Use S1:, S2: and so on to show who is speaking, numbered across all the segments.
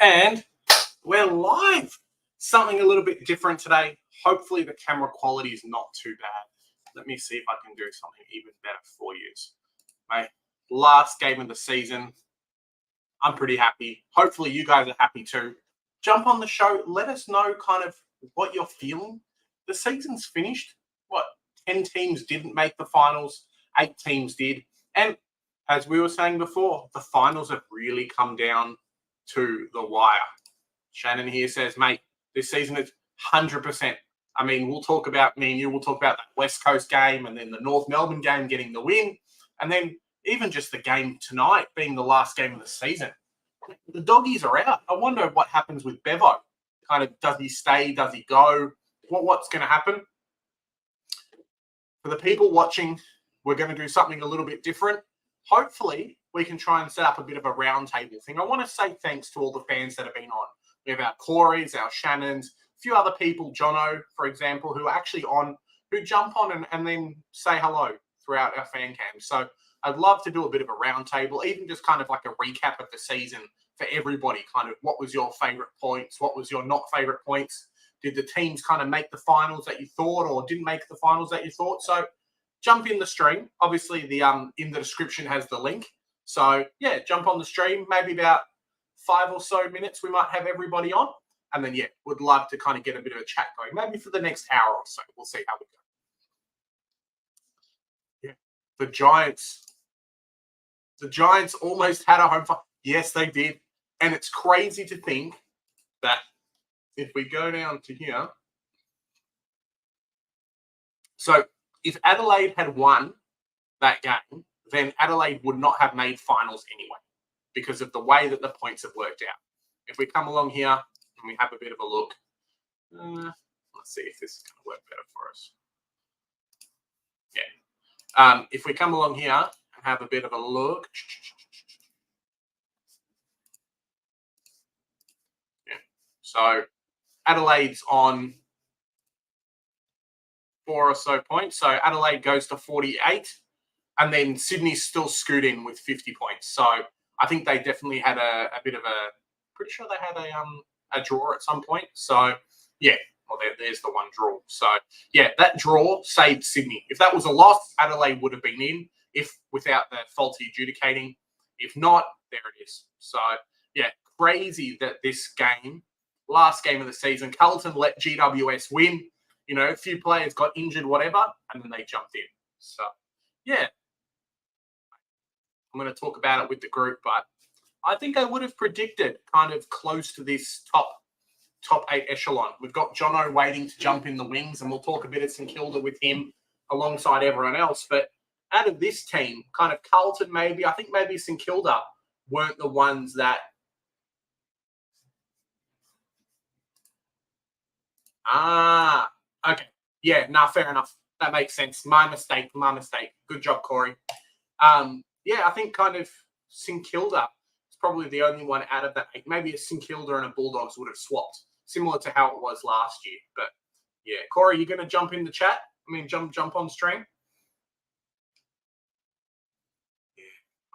S1: And we're live. Something a little bit different today. Hopefully the camera quality is not too bad. Let me see if I can do something even better for you. My last game of the season. I'm pretty happy. Hopefully you guys are happy too. Jump on the show. Let us know kind of what you're feeling. The season's finished. 10 teams didn't make the finals. 8 teams did. And as we were saying before, the finals have really come down to the wire. Shannon here says, mate, this season is 100%. I mean, we'll talk about, me and you will talk about that West Coast game and then the North Melbourne game getting the win. And then even just the game tonight being the last game of the season. The doggies are out. I wonder what happens with Bevo. Kind of, does he stay? Does he go? What's going to happen? For the people watching, we're going to do something a little bit different. Hopefully, we can try and set up a bit of a roundtable thing. I want to say thanks to all the fans that have been on. We have our Corey's, our Shannons, a few other people, Jono, for example, who are actually on, who jump on and then say hello throughout our fan cams. So I'd love to do a bit of a roundtable, even just kind of like a recap of the season for everybody. Kind of what was your favourite points? What was your not favourite points? Did the teams kind of make the finals that you thought or didn't make the finals that you thought? So jump in the stream. Obviously, the in the description has the link. So, yeah, jump on the stream. Maybe about 5 or so minutes we might have everybody on. And then, yeah, would love to kind of get a bit of a chat going. Maybe for the next hour or so. We'll see how we go. Yeah. The Giants almost had a home fight. Yes, they did. And it's crazy to think that if we go down to here. So if Adelaide had won that game, then Adelaide would not have made finals anyway because of the way that the points have worked out. If we come along here and we have a bit of a look, let's see if this is going to work better for us. Yeah. If we come along here and have a bit of a look. Yeah. So Adelaide's on 4 or so points. So Adelaide goes to 48. And then Sydney's still scoot in with 50 points. So I think they definitely had a bit of a, pretty sure they had a draw at some point. So, yeah, well, there's the one draw. So, yeah, that draw saved Sydney. If that was a loss, Adelaide would have been in, if without the faulty adjudicating. If not, there it is. So, yeah, crazy that this game, last game of the season, Carlton let GWS win. You know, a few players got injured, whatever, and then they jumped in. So, yeah. I'm going to talk about it with the group, but I think I would have predicted kind of close to this top 8 echelon. We've got Jono waiting to jump in the wings, and we'll talk a bit of St Kilda with him alongside everyone else. But out of this team, kind of Carlton maybe, I think maybe St Kilda weren't the ones that okay. Yeah, fair enough. That makes sense. My mistake. Good job, Corey. Yeah, I think kind of St Kilda is probably the only one out of that 8. Maybe a St Kilda and a Bulldogs would have swapped, similar to how it was last year. But yeah, Corey, you going to jump in the chat? I mean, jump on stream. Yeah.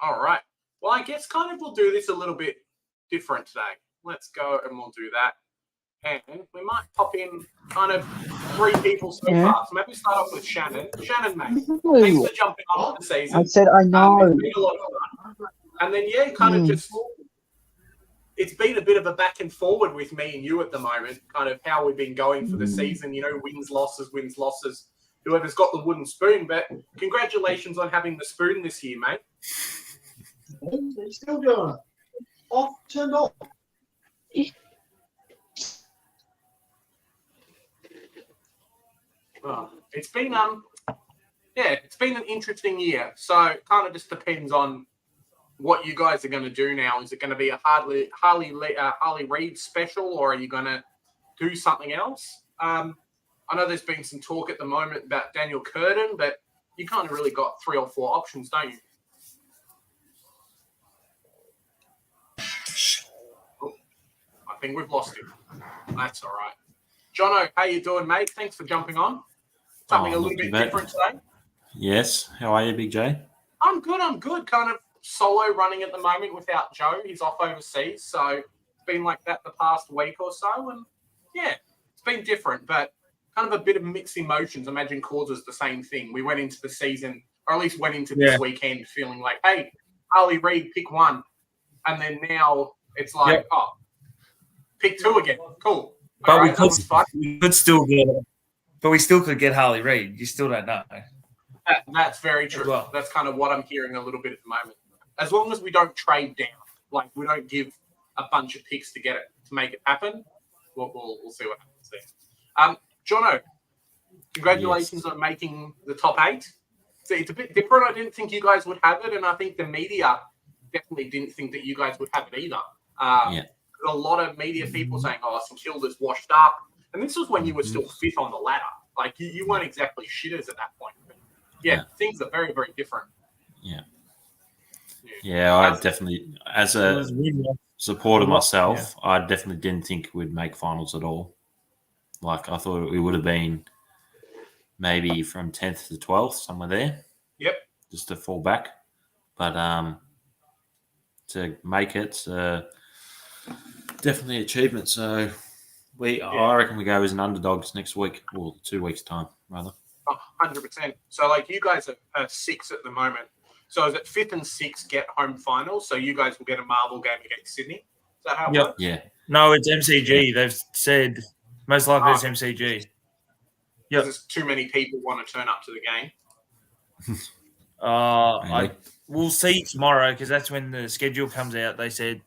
S1: All right. Well, I guess kind of we'll do this a little bit different today. Let's go and we'll do that. And we might pop in kind of 3 people so far. So maybe start off with Shannon. Shannon, mate, thanks for jumping on the season.
S2: I said I know.
S1: It's been a lot of fun. And then, yeah, kind of just, it's been a bit of a back and forward with me and you at the moment, kind of how we've been going for the season, you know, wins, losses, whoever's got the wooden spoon. But congratulations on having the spoon this year, mate.
S3: It's still going. Turned off.
S1: It's been it's been an interesting year. So it kind of just depends on what you guys are going to do now. Is it going to be a Harley Reid special, or are you going to do something else? I know there's been some talk at the moment about Daniel Curtin, but you kind of really got 3 or 4 options, don't you? Oh, I think we've lost him. That's all right. Jono, how you doing, mate? Thanks for jumping on. Something a little bit different today.
S4: Yes. How are you, Big J?
S1: I'm good. Kind of solo running at the moment without Joe. He's off overseas. So, been like that the past week or so, and yeah, it's been different, but kind of a bit of mixed emotions. Imagine causes the same thing. We went into the season, or at least went into this weekend feeling like, hey, Harley Reid, pick one. And then now it's like, oh, pick two again. Cool.
S2: But
S1: right,
S2: we could still get it. But we still could get Harley Reid. You still don't know.
S1: That's very true.
S2: Well.
S1: That's kind of what I'm hearing a little bit at the moment. As long as we don't trade down, like we don't give a bunch of picks to get it, to make it happen, we'll see what happens there. Jono, congratulations on making the top 8. It's a bit different. I didn't think you guys would have it, and I think the media definitely didn't think that you guys would have it either. A lot of media people saying, oh, St Kilda's washed up. And this was when you were still fifth on the ladder. Like, you weren't exactly shitters at that point. But things are very, very different.
S4: Yeah, I definitely, as a supporter myself, I definitely didn't think we'd make finals at all. Like, I thought we would have been maybe from 10th to 12th, somewhere there.
S1: Yep.
S4: Just to fall back. But to make it, definitely achievement. So I reckon we go as an underdogs next week, or 2 weeks' time, rather.
S1: 100%. So, like, you guys are 6 at the moment. So is it 5th and 6th get home finals? So you guys will get a marble game against Sydney? Is that how it works?
S4: Yeah.
S2: No, it's MCG. They've said most likely it's MCG.
S1: Yeah. Because too many people want to turn up to the game.
S2: We'll see tomorrow because that's when the schedule comes out. They said,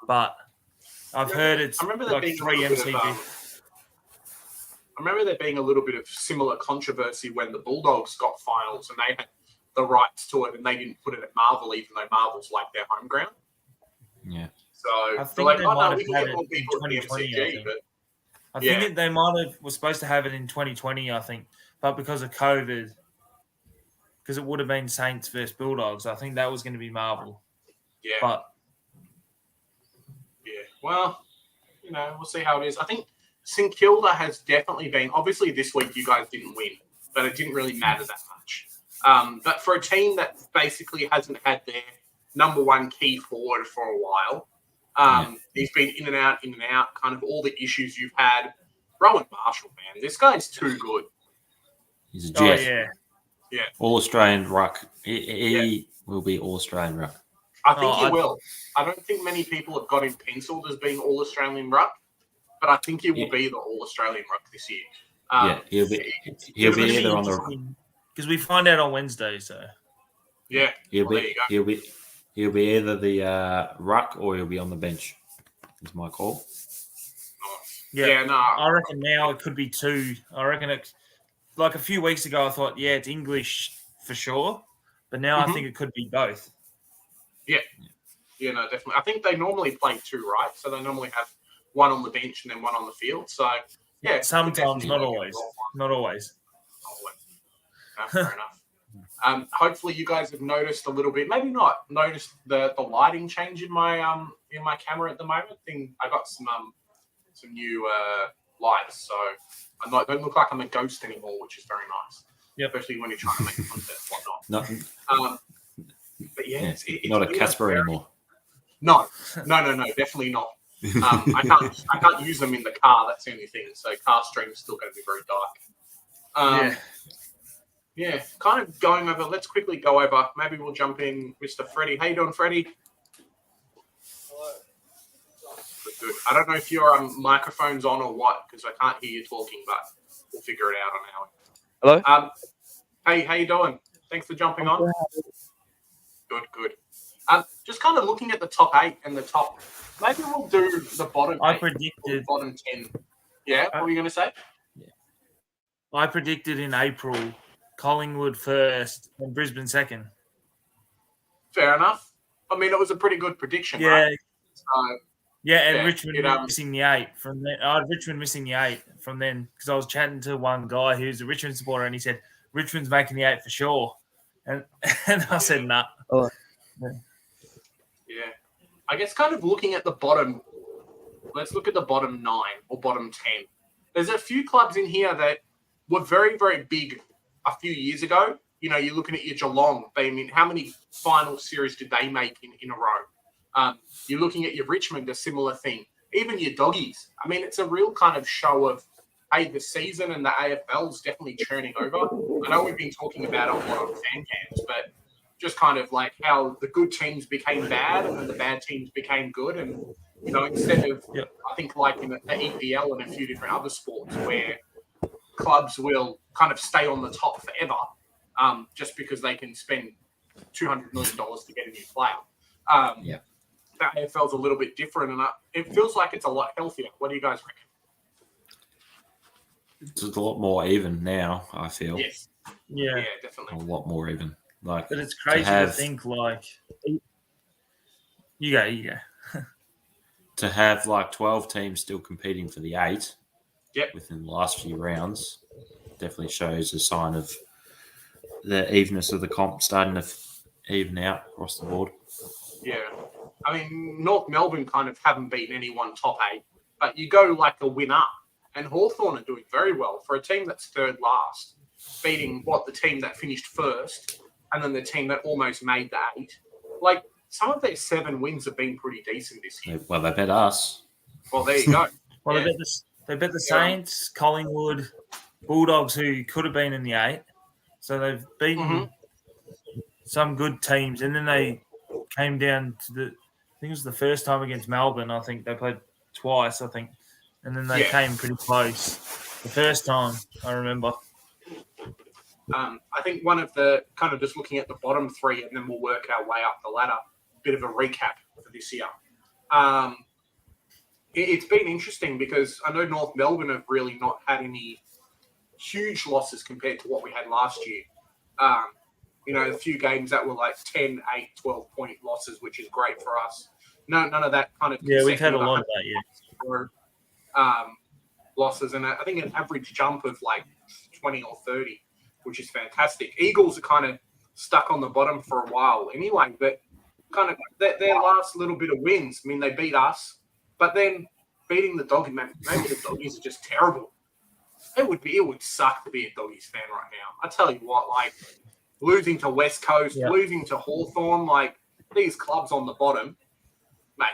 S2: but I've heard it's like 3 MCG.
S1: I remember there being a little bit of similar controversy when the Bulldogs got finals and they had the rights to it and they didn't put it at Marvel, even though Marvel's like their home ground.
S4: Yeah.
S1: So
S2: I think
S1: like,
S2: they might have
S1: we can
S2: had
S1: get more
S2: it in
S1: people at the
S2: 2020.
S1: MCG, but
S2: I think they might have was supposed to have it in 2020, I think, but because of COVID, because it would have been Saints versus Bulldogs, I think that was going to be Marvel.
S1: Yeah.
S2: But
S1: well, we'll see how it is. I think St Kilda has definitely been. Obviously, this week you guys didn't win, but it didn't really matter that much. But for a team that basically hasn't had their number one key forward for a while, he's been in and out, kind of all the issues you've had. Rowan Marshall, man, this guy's too good.
S4: He's a jet.
S1: Yeah.
S4: All-Australian ruck. He will be All-Australian ruck.
S1: I think he will. I don't think many people have got him penciled as being All-Australian ruck, but I think he will be the All-Australian ruck this year.
S4: He'll be either on the...
S2: Because we find out on Wednesday, so
S1: yeah,
S4: he'll be either the ruck or he'll be on the bench. Is my call.
S1: No.
S2: I reckon now it could be 2. I reckon it's like a few weeks ago. I thought, it's English for sure, but now I think it could be both.
S1: Yeah, no, definitely. I think they normally play 2, right? So they normally have one on the bench and then one on the field. So yeah,
S2: sometimes, not always. Not always.
S1: No, fair enough. Hopefully you guys have noticed a little bit, maybe not noticed the lighting change in my camera at the moment. I got some new lights, so I don't look like I'm a ghost anymore, which is very nice.
S2: Yeah,
S1: especially when you're trying to make content and whatnot.
S4: No.
S1: But it's
S4: not a Casper anymore.
S1: No, definitely not. I can't use them in the car. That's the only thing. So car stream is still going to be very dark. Yeah, kind of going over. Let's quickly go over. Maybe we'll jump in, Mr. Freddie. How you doing, Freddie?
S3: Hello.
S1: Good. I don't know if your microphone's on or what, because I can't hear you talking, but we'll figure it out on our end.
S5: Hello.
S1: Hey, how you doing? Thanks for jumping on. Good. Just kind of looking at the top 8 and the top. Maybe we'll do the bottom.
S2: I
S1: 8
S2: predicted
S1: bottom 10. Yeah, what were you going to say?
S2: I predicted in April Collingwood first and Brisbane second.
S1: Fair enough. I mean, it was a pretty good prediction, right?
S2: And Richmond missing the 8 from then. Richmond missing the 8 from then because I was chatting to one guy who's a Richmond supporter and he said Richmond's making the 8 for sure, and I said nah.
S5: Oh.
S1: Yeah, I guess kind of looking at the bottom. Let's look at the bottom 9 or bottom 10. There's a few clubs in here that were very, very big a few years ago. You're looking at your Geelong. How many final series did they make in a row? You're looking at your Richmond, a similar thing. Even your doggies. I mean, it's a real kind of show of, hey, the season and the AFL's definitely churning over. I know we've been talking about it a lot on fan cams, but just kind of like how the good teams became bad and then the bad teams became good. And, you know, instead of, I think like in the EPL and a few different other sports where clubs will kind of stay on the top forever just because they can spend $200 million to get a new player. The AFL's a little bit different, and it feels like it's a lot healthier. What do you guys reckon?
S4: It's a lot more even now, I feel.
S1: Yes.
S2: Yeah,
S1: definitely.
S4: A lot more even. Like,
S2: but it's crazy to think like you go.
S4: To have like 12 teams still competing for the 8 within the last few rounds definitely shows a sign of the evenness of the comp starting to even out across the board.
S1: Yeah. I mean, North Melbourne kind of haven't beaten anyone top 8, but you go like a win up, and Hawthorn are doing very well for a team that's third last, beating the team that finished first, and then the team that almost made the 8. Like, some of their 7 wins have been pretty decent this year.
S4: Well, they bet us.
S1: Well, there you go.
S2: Well, they bet the Saints, Collingwood, Bulldogs, who could have been in the 8. So they've beaten some good teams, and then they came down to I think it was the first time against Melbourne. I think they played twice, and then they came pretty close the first time, I remember.
S1: I think one of the kind of just looking at the bottom 3, and then we'll work our way up the ladder, bit of a recap for this year. It's been interesting because I know North Melbourne have really not had any huge losses compared to what we had last year. You know, a few games that were like 10, 8, 12-point losses, which is great for us. None of that kind of...
S2: Yeah, we've had a lot of that,
S1: losses, and I think an average jump of like 20 or 30, which is fantastic. Eagles are kind of stuck on the bottom for a while anyway, but kind of their last little bit of wins, I mean, they beat us, but then beating the Doggies, maybe the Doggies are just terrible. It would suck to be a Doggies fan right now. I tell you what, like, losing to West Coast, losing to Hawthorn, like these clubs on the bottom, mate,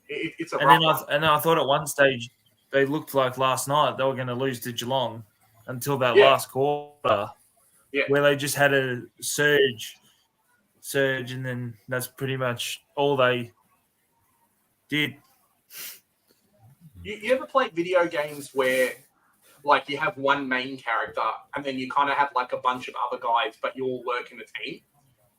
S1: it's a rough one.
S2: I thought at one stage they looked like last night they were going to lose to Geelong until that last quarter, where they just had a surge, and then that's pretty much all they did.
S1: You ever play video games where, like, you have one main character and then you kind of have, like, a bunch of other guys, but you all work in a team?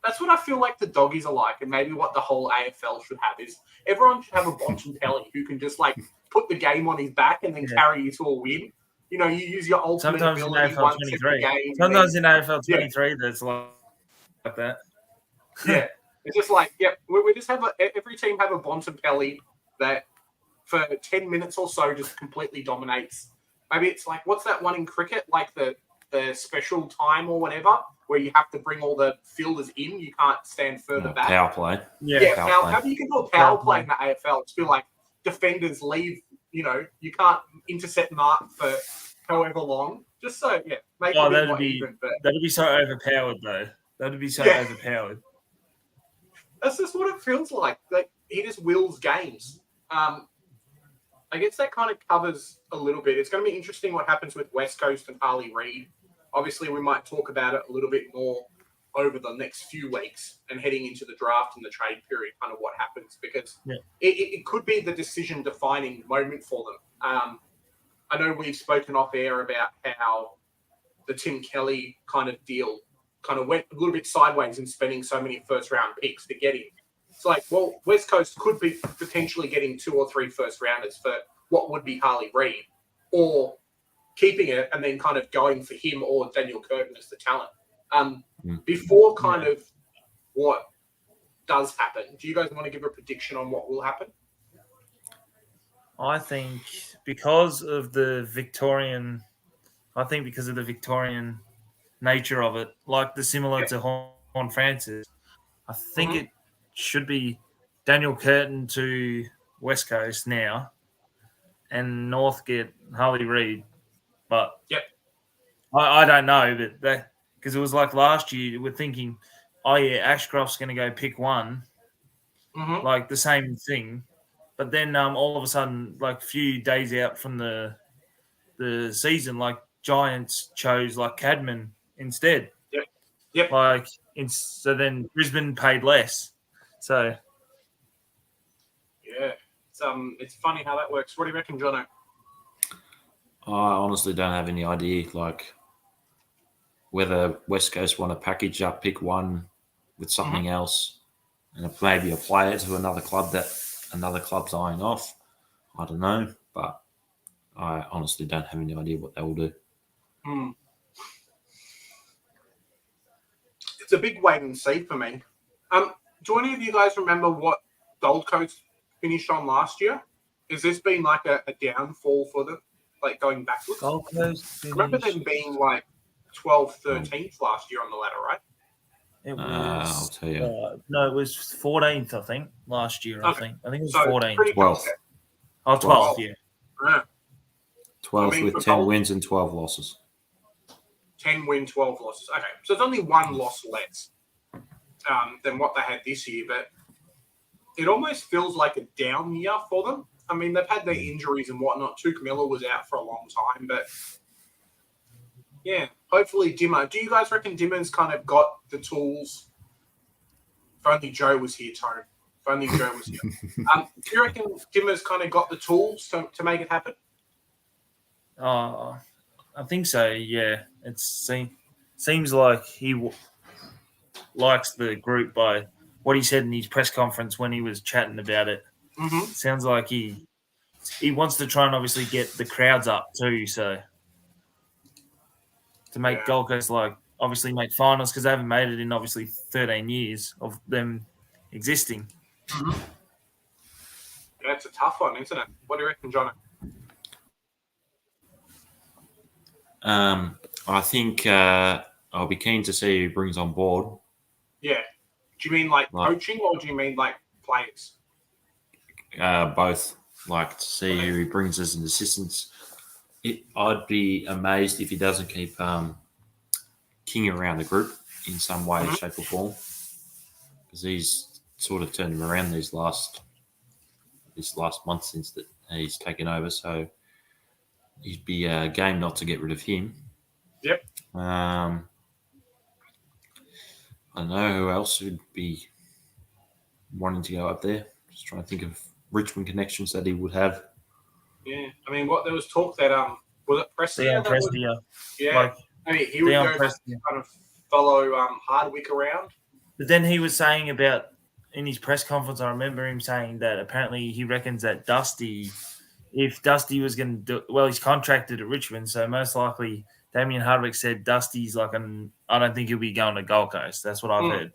S1: That's what I feel like the Doggies are like, and maybe what the whole AFL should have is everyone should have a Bontempelli who can just, like, put the game on his back and then carry you to a win. You know, you use your ultimate ability
S2: in
S1: once every game.
S2: Sometimes in AFL 23, that's like that.
S1: Yeah. It's just like, we just have every team have a Bontempelli that for 10 minutes or so just completely dominates. Maybe it's like, what's that one in cricket? Like the special time or whatever, where you have to bring all the fielders in. You can't stand further back.
S4: Power play.
S1: Yeah, power play. How do you can do a power play in the AFL? It's feel like defenders leave, you know, you can't intercept mark for however long. Just so, make it
S2: that'd be so overpowered, though. That'd be so overpowered.
S1: That's just what it feels like. Like, he just wills games. I guess that kind of covers a little bit. It's going to be interesting what happens with West Coast and Harley Reid. Obviously, we might talk about it a little bit more over the next few weeks and heading into the draft and the trade period, kind of what happens, because it could be the decision-defining moment for them. I know we've spoken off air about how the Tim Kelly kind of deal kind of went a little bit sideways in spending so many first-round picks to get him. It's like, well, West Coast could be potentially getting 2 or 3 first-rounders for what would be Harley Reid, or keeping it and then kind of going for him or Daniel Curtin as the talent. Before kind of what does happen, do you guys want to give a prediction on what will happen?
S2: I think because of the Victorian nature of it, like similar to Horn Francis, I think it should be Daniel Curtin to West Coast now and North get Harley Reid. But I don't know, but because it was like last year, we're thinking, Ashcroft's going to go pick 1, like the same thing. But then all of a sudden, like a few days out from the season, like Giants chose like Cadman instead.
S1: Yep.
S2: Like so then Brisbane paid less. So
S1: yeah, it's funny how that works. What do you reckon, Jono?
S4: I honestly don't have any idea. Like whether West Coast want to package up pick one with something else and maybe a player to another club that another club's eyeing off. I don't know, but I honestly don't have any idea what they will do.
S1: It's a big wait and see for me. Do any of you guys remember what Gold Coast finished on last year? Has this been like a downfall for them, like going backwards?
S2: Gold Coast.
S1: I remember them being like 12th, 13th last year on the ladder, right?
S2: It was.
S4: I'll tell you.
S2: No, it was 14th, I think, last year.
S1: Okay.
S2: I think it was
S1: So
S2: 14th.
S4: 12th.
S2: Oh, 12th, yeah.
S1: Yeah.
S4: 12th with 10 wins and 12 losses.
S1: 10 win, 12 losses. Okay, so it's only one loss less than what they had this year, but it almost feels like a down year for them. I mean, they've had their injuries and whatnot. Tuke Miller was out for a long time, but yeah, hopefully Dimmer. Do you guys reckon Dimmer's kind of got the tools? If only Joe was here, Tone. If only Joe was here. Do you reckon Dimmer's kind of got the tools to make it happen?
S2: I think so, yeah. It seems like he likes the group by what he said in his press conference when he was chatting about it. It sounds like he wants to try and obviously get the crowds up too, so to make Gold Coast obviously make finals because they haven't made it in obviously 13 years of them existing.
S1: Yeah, it's a tough one, isn't it? What do you reckon, John?
S4: I think I'll be keen to see who brings on board.
S1: Yeah. Do you mean like coaching or do you mean like players?
S4: Both. Like to see who he brings as an assistant. I'd be amazed if he doesn't keep King around the group in some way, shape, or form, because he's sort of turned him around this last month since that he's taken over. So he'd be a game not to get rid of him.
S1: Yep.
S4: I don't know who else would be wanting to go up there. Just trying to think of Richmond connections that he would have.
S1: Yeah, I mean, there was talk that was it Prestia?
S2: Prestia.
S1: Yeah, I mean, he would go kind of follow Hardwick around.
S2: But then he was saying about in his press conference, I remember him saying that apparently he reckons that Dusty, if Dusty was going to do he's contracted at Richmond, so most likely Damien Hardwick said Dusty's I don't think he'll be going to Gold Coast. That's what I've heard.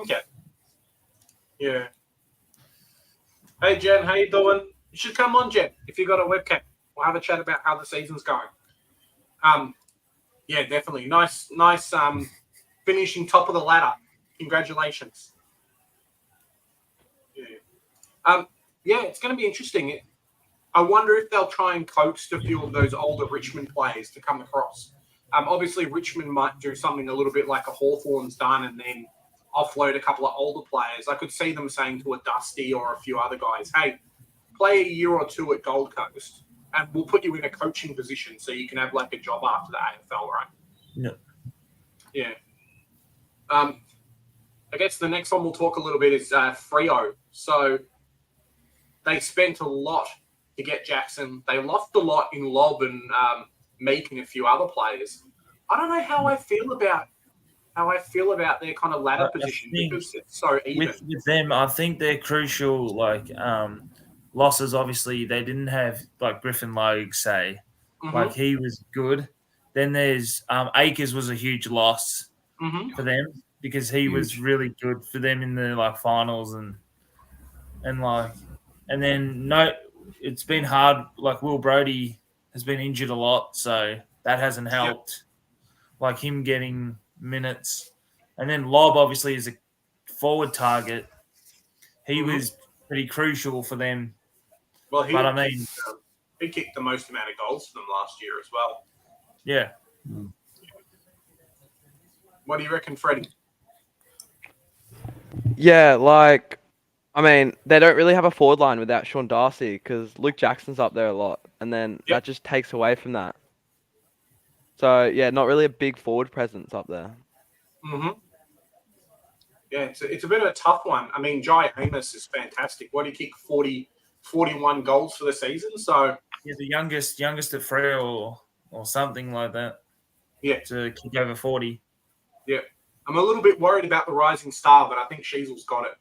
S1: Okay. Yeah. Hey, Jen, how you doing? You should come on, Jen, if you got a webcam. We'll have a chat about how the season's going. Yeah, definitely. Nice finishing top of the ladder. Congratulations. Yeah. Yeah, it's going to be interesting. I wonder if they'll try and coax a few of those older Richmond players to come across. Obviously, Richmond might do something a little bit like a Hawthorn's done and then offload a couple of older players. I could see them saying to a Dusty or a few other guys, hey, play a year or two at Gold Coast and we'll put you in a coaching position so you can have like a job after the AFL, right?
S2: No.
S1: Yeah. I guess the next one we'll talk a little bit is Freo. So they spent a lot to get Jackson. They lost a lot in Lob and Meek and a few other players. I don't know how I feel about their kind of ladder position because it's so even.
S2: With them, I think they're crucial. Losses, obviously, they didn't have Griffin Logue say, he was good. Then there's Akers was a huge loss for them because he was really good for them in the finals and then it's been hard. Will Brodie has been injured a lot, so that hasn't helped. Yep. Him getting minutes, and then Lob obviously is a forward target. He was pretty crucial for them.
S1: Well, he kicked the most amount of goals for them last year as well.
S2: Yeah.
S1: What do you reckon, Freddie?
S3: Yeah, I mean, they don't really have a forward line without Sean Darcy because Luke Jackson's up there a lot, and then that just takes away from that. So yeah, not really a big forward presence up there.
S1: Mm-hmm. Yeah, it's a bit of a tough one. I mean, Jai Amos is fantastic. What did he kick? 41 goals for the season. So
S2: yeah, the youngest at Freo or something like that.
S1: Yeah,
S2: to kick over 40.
S1: Yeah, I'm a little bit worried about the rising star, but I think Sheasel's got it.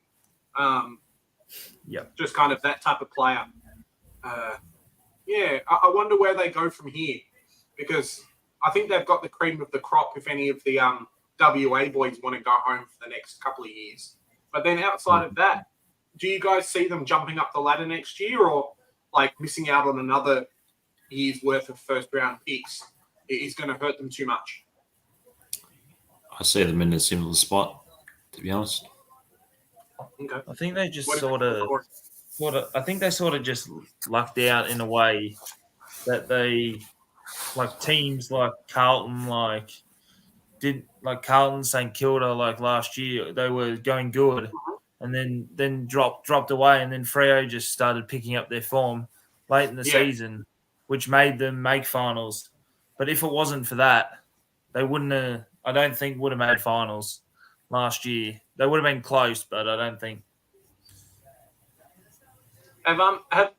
S1: Just kind of that type of player. I wonder where they go from here, because I think they've got the cream of the crop if any of the WA boys want to go home for the next couple of years. But then outside of that, do you guys see them jumping up the ladder next year, or like missing out on another year's worth of first round picks is going to hurt them too much?
S4: I see them in a similar spot, to be honest.
S1: Okay.
S2: I think they just I think they sort of just lucked out in a way that they, like teams like Carlton, like Carlton, St Kilda, like last year, they were going good, and then dropped away, and then Freo just started picking up their form late in the season, which made them make finals. But if it wasn't for that, they wouldn't have. I don't think would have made finals last year. They would have been close, but I don't think.
S1: Have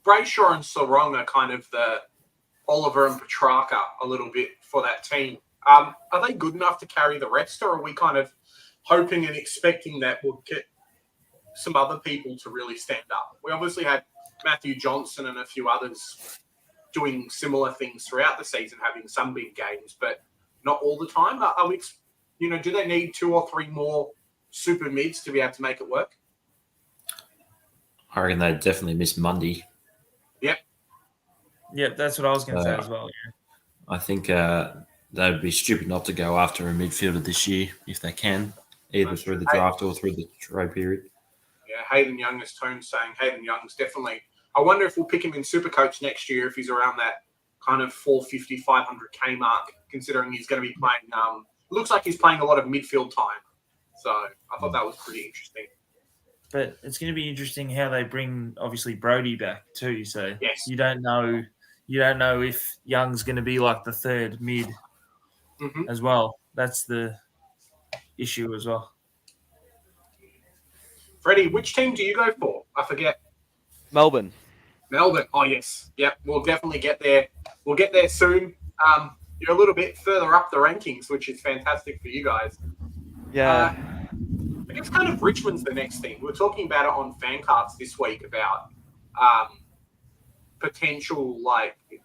S1: Brayshaw and Sarong are kind of the Oliver and Petrarca a little bit for that team. Are they good enough to carry the rest, or are we kind of hoping and expecting that we'll get some other people to really stand up? We obviously had Matthew Johnson and a few others doing similar things throughout the season, having some big games, but not all the time. Are we, do they need 2 or 3 more super mids to be able to make it work?
S4: I reckon they definitely miss Mundy.
S1: Yep.
S2: Yeah, that's what I was going to say as well. Yeah.
S4: I think they would be stupid not to go after a midfielder this year if they can, either through the draft or through the trade period.
S1: Yeah, Hayden Young is saying Hayden Young's definitely. I wonder if we'll pick him in Supercoach next year if he's around that kind of 450, 500K mark, considering he's going to be playing. It looks like he's playing a lot of midfield time. So I thought that was pretty interesting.
S2: But it's going to be interesting how they bring, obviously, Brody back too. So
S1: yes.
S2: you don't know if Young's going to be like the third mid as well. That's the issue as well.
S1: Freddie, which team do you go for? I forget.
S3: Melbourne. Oh,
S1: yes. Yep, we'll definitely get there. We'll get there soon. You're a little bit further up the rankings, which is fantastic for you guys.
S3: Yeah.
S1: I guess kind of Richmond's the next thing. We were talking about it on Fan Cards this week about potential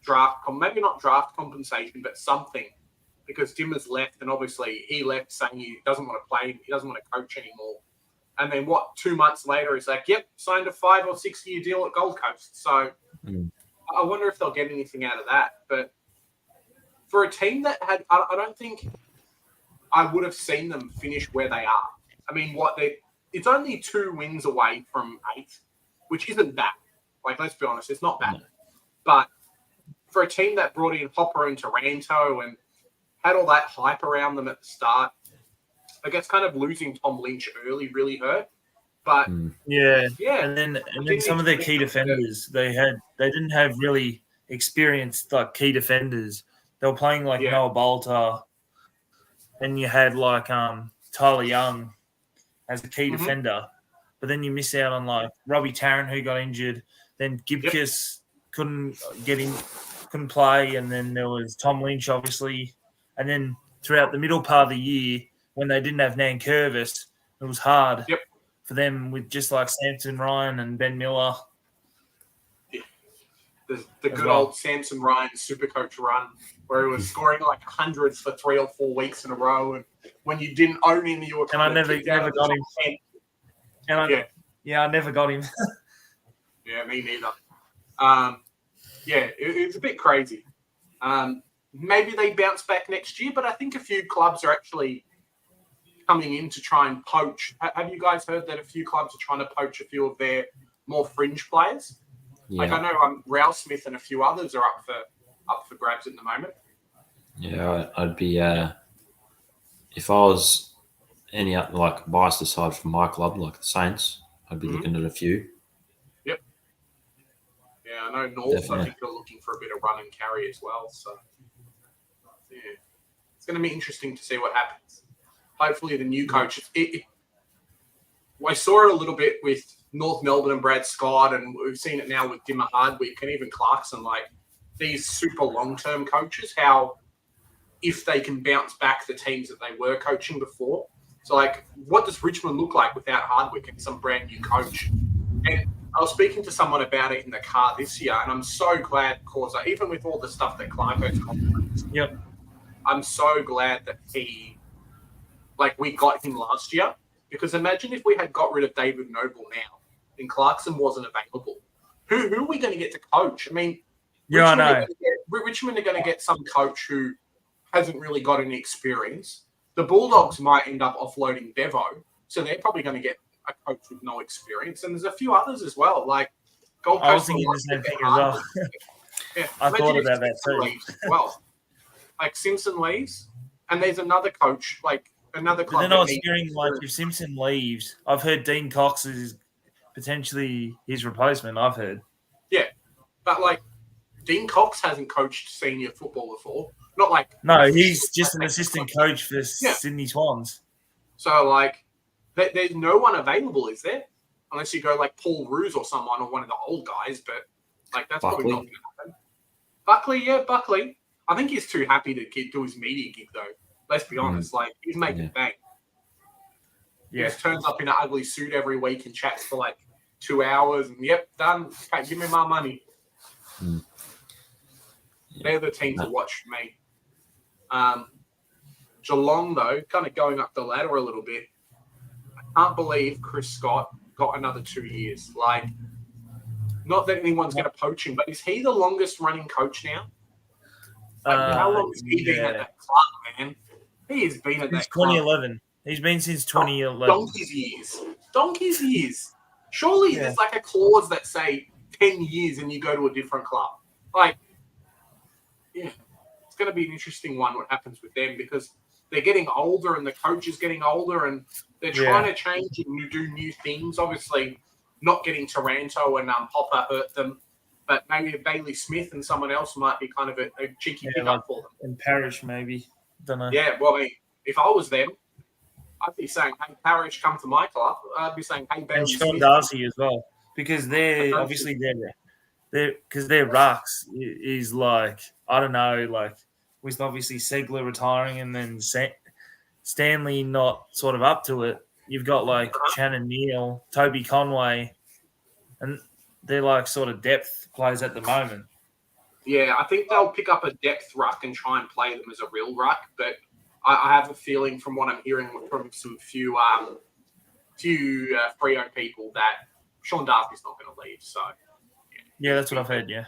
S1: draft, maybe not draft compensation, but something, because Dimmer's left, and obviously he left saying he doesn't want to play, he doesn't want to coach anymore. And then 2 months later, he's like, yep, signed a 5 or 6 year deal at Gold Coast. So I wonder if they'll get anything out of that. But for a team that had, I don't think I would have seen them finish where they are. I mean, it's only 2 wins away from 8, which isn't bad. Let's be honest, it's not bad. But for a team that brought in Hopper and Taranto and had all that hype around them at the start, I guess kind of losing Tom Lynch early really hurt. But
S2: yeah. And then some of their key defenders, they didn't have really experienced key defenders. They were playing Noah Bolter. Then you had Tyler Young as a key defender, but then you miss out on Robbie Tarrant, who got injured. Then Gibkiss couldn't play, and then there was Tom Lynch, obviously. And then throughout the middle part of the year, when they didn't have Nankervis, it was hard for them with just Samson Ryan and Ben Miller.
S1: Yeah. The good old Samson Ryan Supercoach run, where he was scoring hundreds for 3 or 4 weeks in a row, and when you didn't own him, you were
S2: I never got him. I never got him.
S1: Yeah, me neither. It's a bit crazy. Maybe they bounce back next year, but I think a few clubs are actually coming in to try and poach. Have you guys heard that a few clubs are trying to poach a few of their more fringe players? Yeah. I know Ralph Smith and a few others are up for grabs at the moment.
S4: Yeah, I'd be if I was any biased aside from my club, like the Saints, I'd be looking at a few.
S1: Yep. Yeah, I know North,
S4: Definitely.
S1: I think they're looking for a bit of run and carry as well. So, yeah. It's going to be interesting to see what happens. Hopefully the new coach... I saw it a little bit with North Melbourne and Brad Scott, and we've seen it now with Dimmer Hardwick and even Clarkson, like these super long-term coaches, how if they can bounce back the teams that they were coaching before. So, like, what does Richmond look like without Hardwick and some brand new coach? And I was speaking to someone about it in the car this year, and I'm so glad, because even with all the stuff that Clarko's confidence, I'm so glad that we got him last year. Because imagine if we had got rid of David Noble now and Clarkson wasn't available. Who are we going to get to coach? I mean,
S2: I know.
S1: Richmond are going to get some coach who hasn't really got any experience. The Bulldogs might end up offloading Bevo, so they're probably going to get a coach with no experience. And there's a few others as well, like Gold Coast.
S2: I was thinking the same thing as well.
S1: Yeah,
S2: I thought about that too.
S1: Well, like Simpson leaves, and there's another coach, like another club.
S2: But then I was hearing, like, if Simpson leaves, I've heard Dean Cox is potentially his replacement. I've heard.
S1: Yeah, but like Dean Cox hasn't coached senior football before. Not like
S2: he's just an assistant coach for Sydney Swans.
S1: So like, there's no one available, is there? Unless you go like Paul Roos or someone, or one of the old guys. But like that's
S4: Buckley.
S1: Probably not going to happen. Buckley. I think he's too happy to do his media gig though. Let's be honest. Like he's making bank. He just turns up in an ugly suit every week and chats for like 2 hours. And done. Okay, give me my money. They're the team to watch for me. Geelong, though, kind of going up the ladder a little bit. I can't believe Chris Scott got another 2 years. Like, not that anyone's going to poach him, but is he the longest running coach now? Like, how long has he been at that club, man? He has been at that club.
S2: 2011. He's been since 2011.
S1: Donkey's years. Surely there's like a clause that say 10 years and you go to a different club. Like, it's going to be an interesting one what happens with them, because they're getting older and the coach is getting older and they're trying to change and do new things. Obviously, not getting Taranto and Hopper hurt them, but maybe Bailey Smith and someone else might be kind of a cheeky pickup for them.
S2: And Parrish, maybe. Don't know.
S1: Yeah, well, I mean, if I was them, I'd be saying, hey, Parrish, come to my club. I'd be saying, hey, Bailey
S2: and
S1: Smith.
S2: Sean Darcy as well, because they're obviously because their rucks is like, I don't know, like with obviously Segler retiring and then Stanley not sort of up to it. You've got like Shannon Neal, Toby Conway, and they're like sort of depth players at the moment.
S1: Yeah, I think they'll pick up a depth ruck and try and play them as a real ruck, but I have a feeling from what I'm hearing from some few Freo people that Sean Darcy's not going to leave. So
S2: yeah, that's what I've heard. Yeah.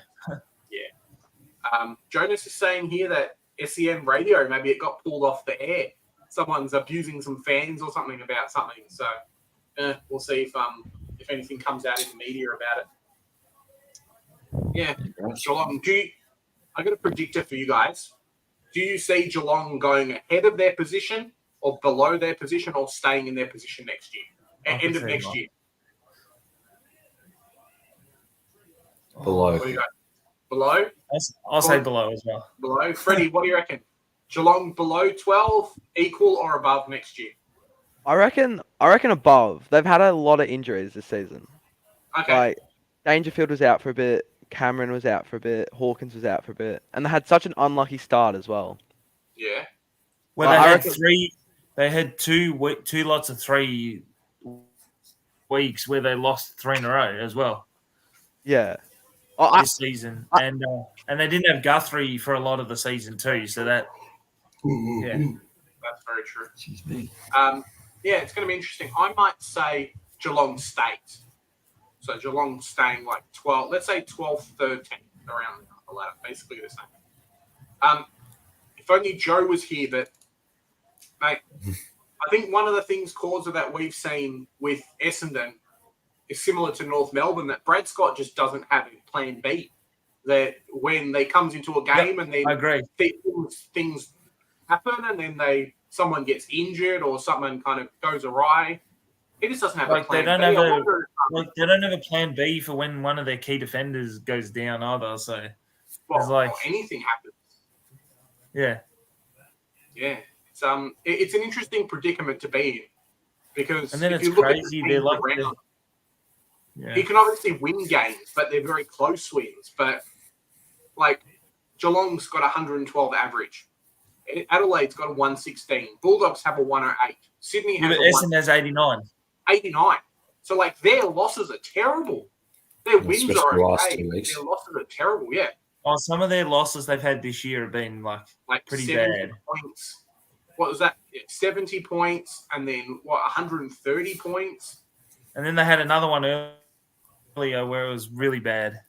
S1: Jonas is saying here that SEN radio, maybe it got pulled off the air. Someone's abusing some fans or something about something. So we'll see if anything comes out in the media about it. Yeah, Geelong. I got a predictor for you guys. Do you see Geelong going ahead of their position or below their position or staying in their position next year? End of next year?
S4: Below.
S1: What do you got? Below?
S2: I'll say below as well.
S1: Below. Freddie, what do you reckon? Geelong below 12, equal or above next year?
S3: I reckon above. They've had a lot of injuries this season.
S1: Okay.
S3: Like Dangerfield was out for a bit, Cameron was out for a bit, Hawkins was out for a bit, and they had such an unlucky start as well.
S1: Yeah.
S2: Well, they had two lots of 3 weeks where they lost 3 in a row as well.
S3: Yeah.
S2: This season, and they didn't have Guthrie for a lot of the season too. So that,
S1: that's very true.
S4: Excuse me.
S1: Yeah, it's going to be interesting. I might say Geelong State. So Geelong staying like 12, let's say 12, 13, around the ladder, basically the same. If only Joe was here, but mate, I think one of the things causes that we've seen with Essendon is similar to North Melbourne, that Brad Scott just doesn't have a plan B. That when they comes into a game and then
S2: I agree.
S1: Things happen and then someone gets injured or someone kind of goes awry, He just doesn't have
S2: like
S1: a plan
S2: they don't
S1: B.
S2: have
S1: I
S2: a
S1: wonder,
S2: they don't have a plan B for when one of their key defenders goes down either. So
S1: or anything happens.
S2: Yeah.
S1: It's an interesting predicament to be in because
S2: And then
S1: if
S2: it's
S1: you look
S2: crazy.
S1: at the
S2: They're
S1: teams
S2: like
S1: around,
S2: yeah.
S1: he can obviously win games, but they're very close wins. But like Geelong's got 112 average. Adelaide's got a 116. Bulldogs have a 108. Sydney has a
S2: Essendon has 89.
S1: 89. So like their losses are terrible. Their wins
S4: Especially
S1: are
S4: the last
S1: okay.
S4: 2 weeks.
S1: Their losses are terrible. Yeah.
S2: Oh, some of their losses they've had this year have been like pretty
S1: 70
S2: bad.
S1: points. What was that? 70 points and then 130 points.
S2: And then they had another one earlier where it was really bad.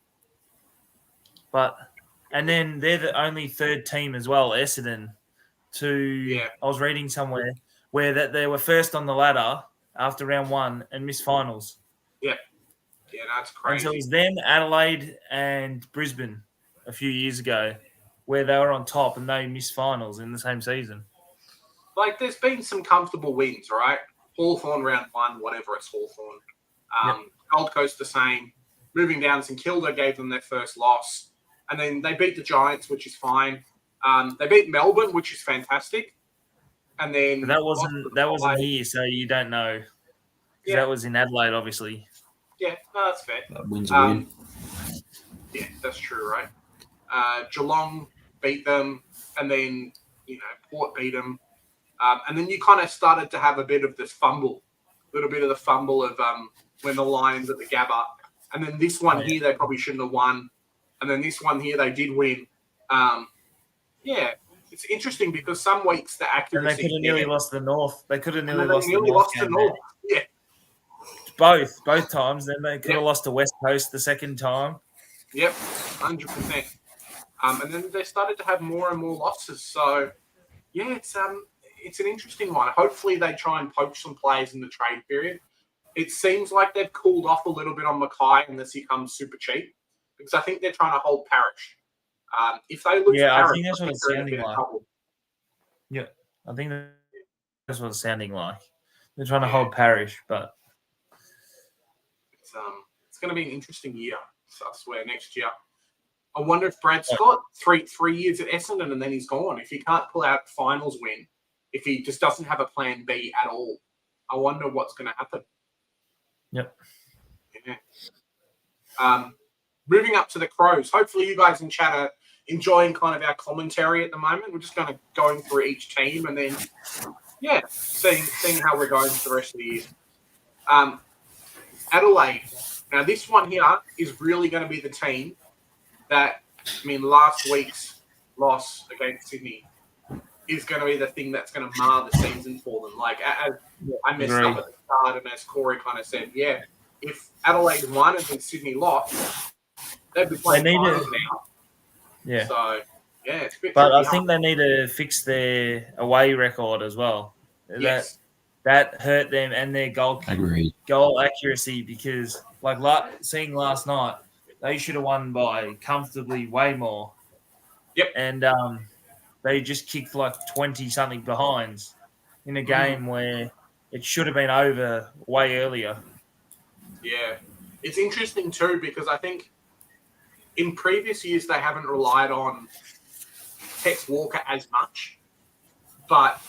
S2: And then they're the only third team as well, Essendon. I was reading somewhere where that they were first on the ladder after round 1 and missed finals.
S1: Yeah, that's crazy.
S2: And so it was them, Adelaide, and Brisbane a few years ago, where they were on top and they missed finals in the same season.
S1: Like, there's been some comfortable wins, right? Hawthorn round 1, whatever, it's Hawthorn. Gold Coast the same. Moving down, St Kilda gave them their first loss. And then they beat the Giants, which is fine. They beat Melbourne, which is fantastic. And then
S2: but that wasn't here, so you don't know. Yeah. That was in Adelaide, obviously.
S1: Yeah, no, that's fair.
S4: That wins a win.
S1: Yeah, that's true, right? Geelong beat them, and then Port beat them. And then you kind of started to have a bit of this fumble, a little bit of the fumble of when the Lions at the Gabba. And then this one here, they probably shouldn't have won. And then this one here, they did win. It's interesting because some weeks the accuracy...
S2: And they could have nearly lost the North. They could have nearly lost
S1: the North. Yeah.
S2: Both times. Then they could have lost to West Coast the second time.
S1: Yep, 100%. And then they started to have more and more losses. So, it's an interesting one. Hopefully they try and poach some players in the trade period. It seems like they've cooled off a little bit on Mackay unless he comes super cheap, because I think they're trying to hold Parrish. If they lose Parrish,
S2: I think that's what it's sounding like. Yeah, I think that's what it's sounding like. They're trying to hold Parrish, but
S1: it's going to be an interesting year. So I swear, next year. I wonder if Brad Scott, three years at Essendon and then he's gone. If he can't pull out finals win, if he just doesn't have a plan B at all, I wonder what's going to happen.
S2: Yep.
S1: Yeah. Moving up to the Crows. Hopefully you guys in chat are enjoying kind of our commentary at the moment. We're just kind of going through each team and then, seeing how we're going for the rest of the year. Adelaide. Now, this one here is really going to be the team that, last week's loss against Sydney is going to be the thing that's going to mar the season for them. Like, as I messed up at the start, and as Corey kind of said, if Adelaide won and then Sydney lost, they'd be playing finals now.
S2: Yeah.
S1: So, it's a bit
S2: But I think they need to fix their away record as well.
S1: Yes.
S2: That hurt them and their goal accuracy, because, seeing last night, they should have won by comfortably way more.
S1: Yep.
S2: And they just kicked 20-something behinds in a game where it should have been over way earlier.
S1: Yeah. It's interesting too, because I think in previous years they haven't relied on Tex Walker as much. But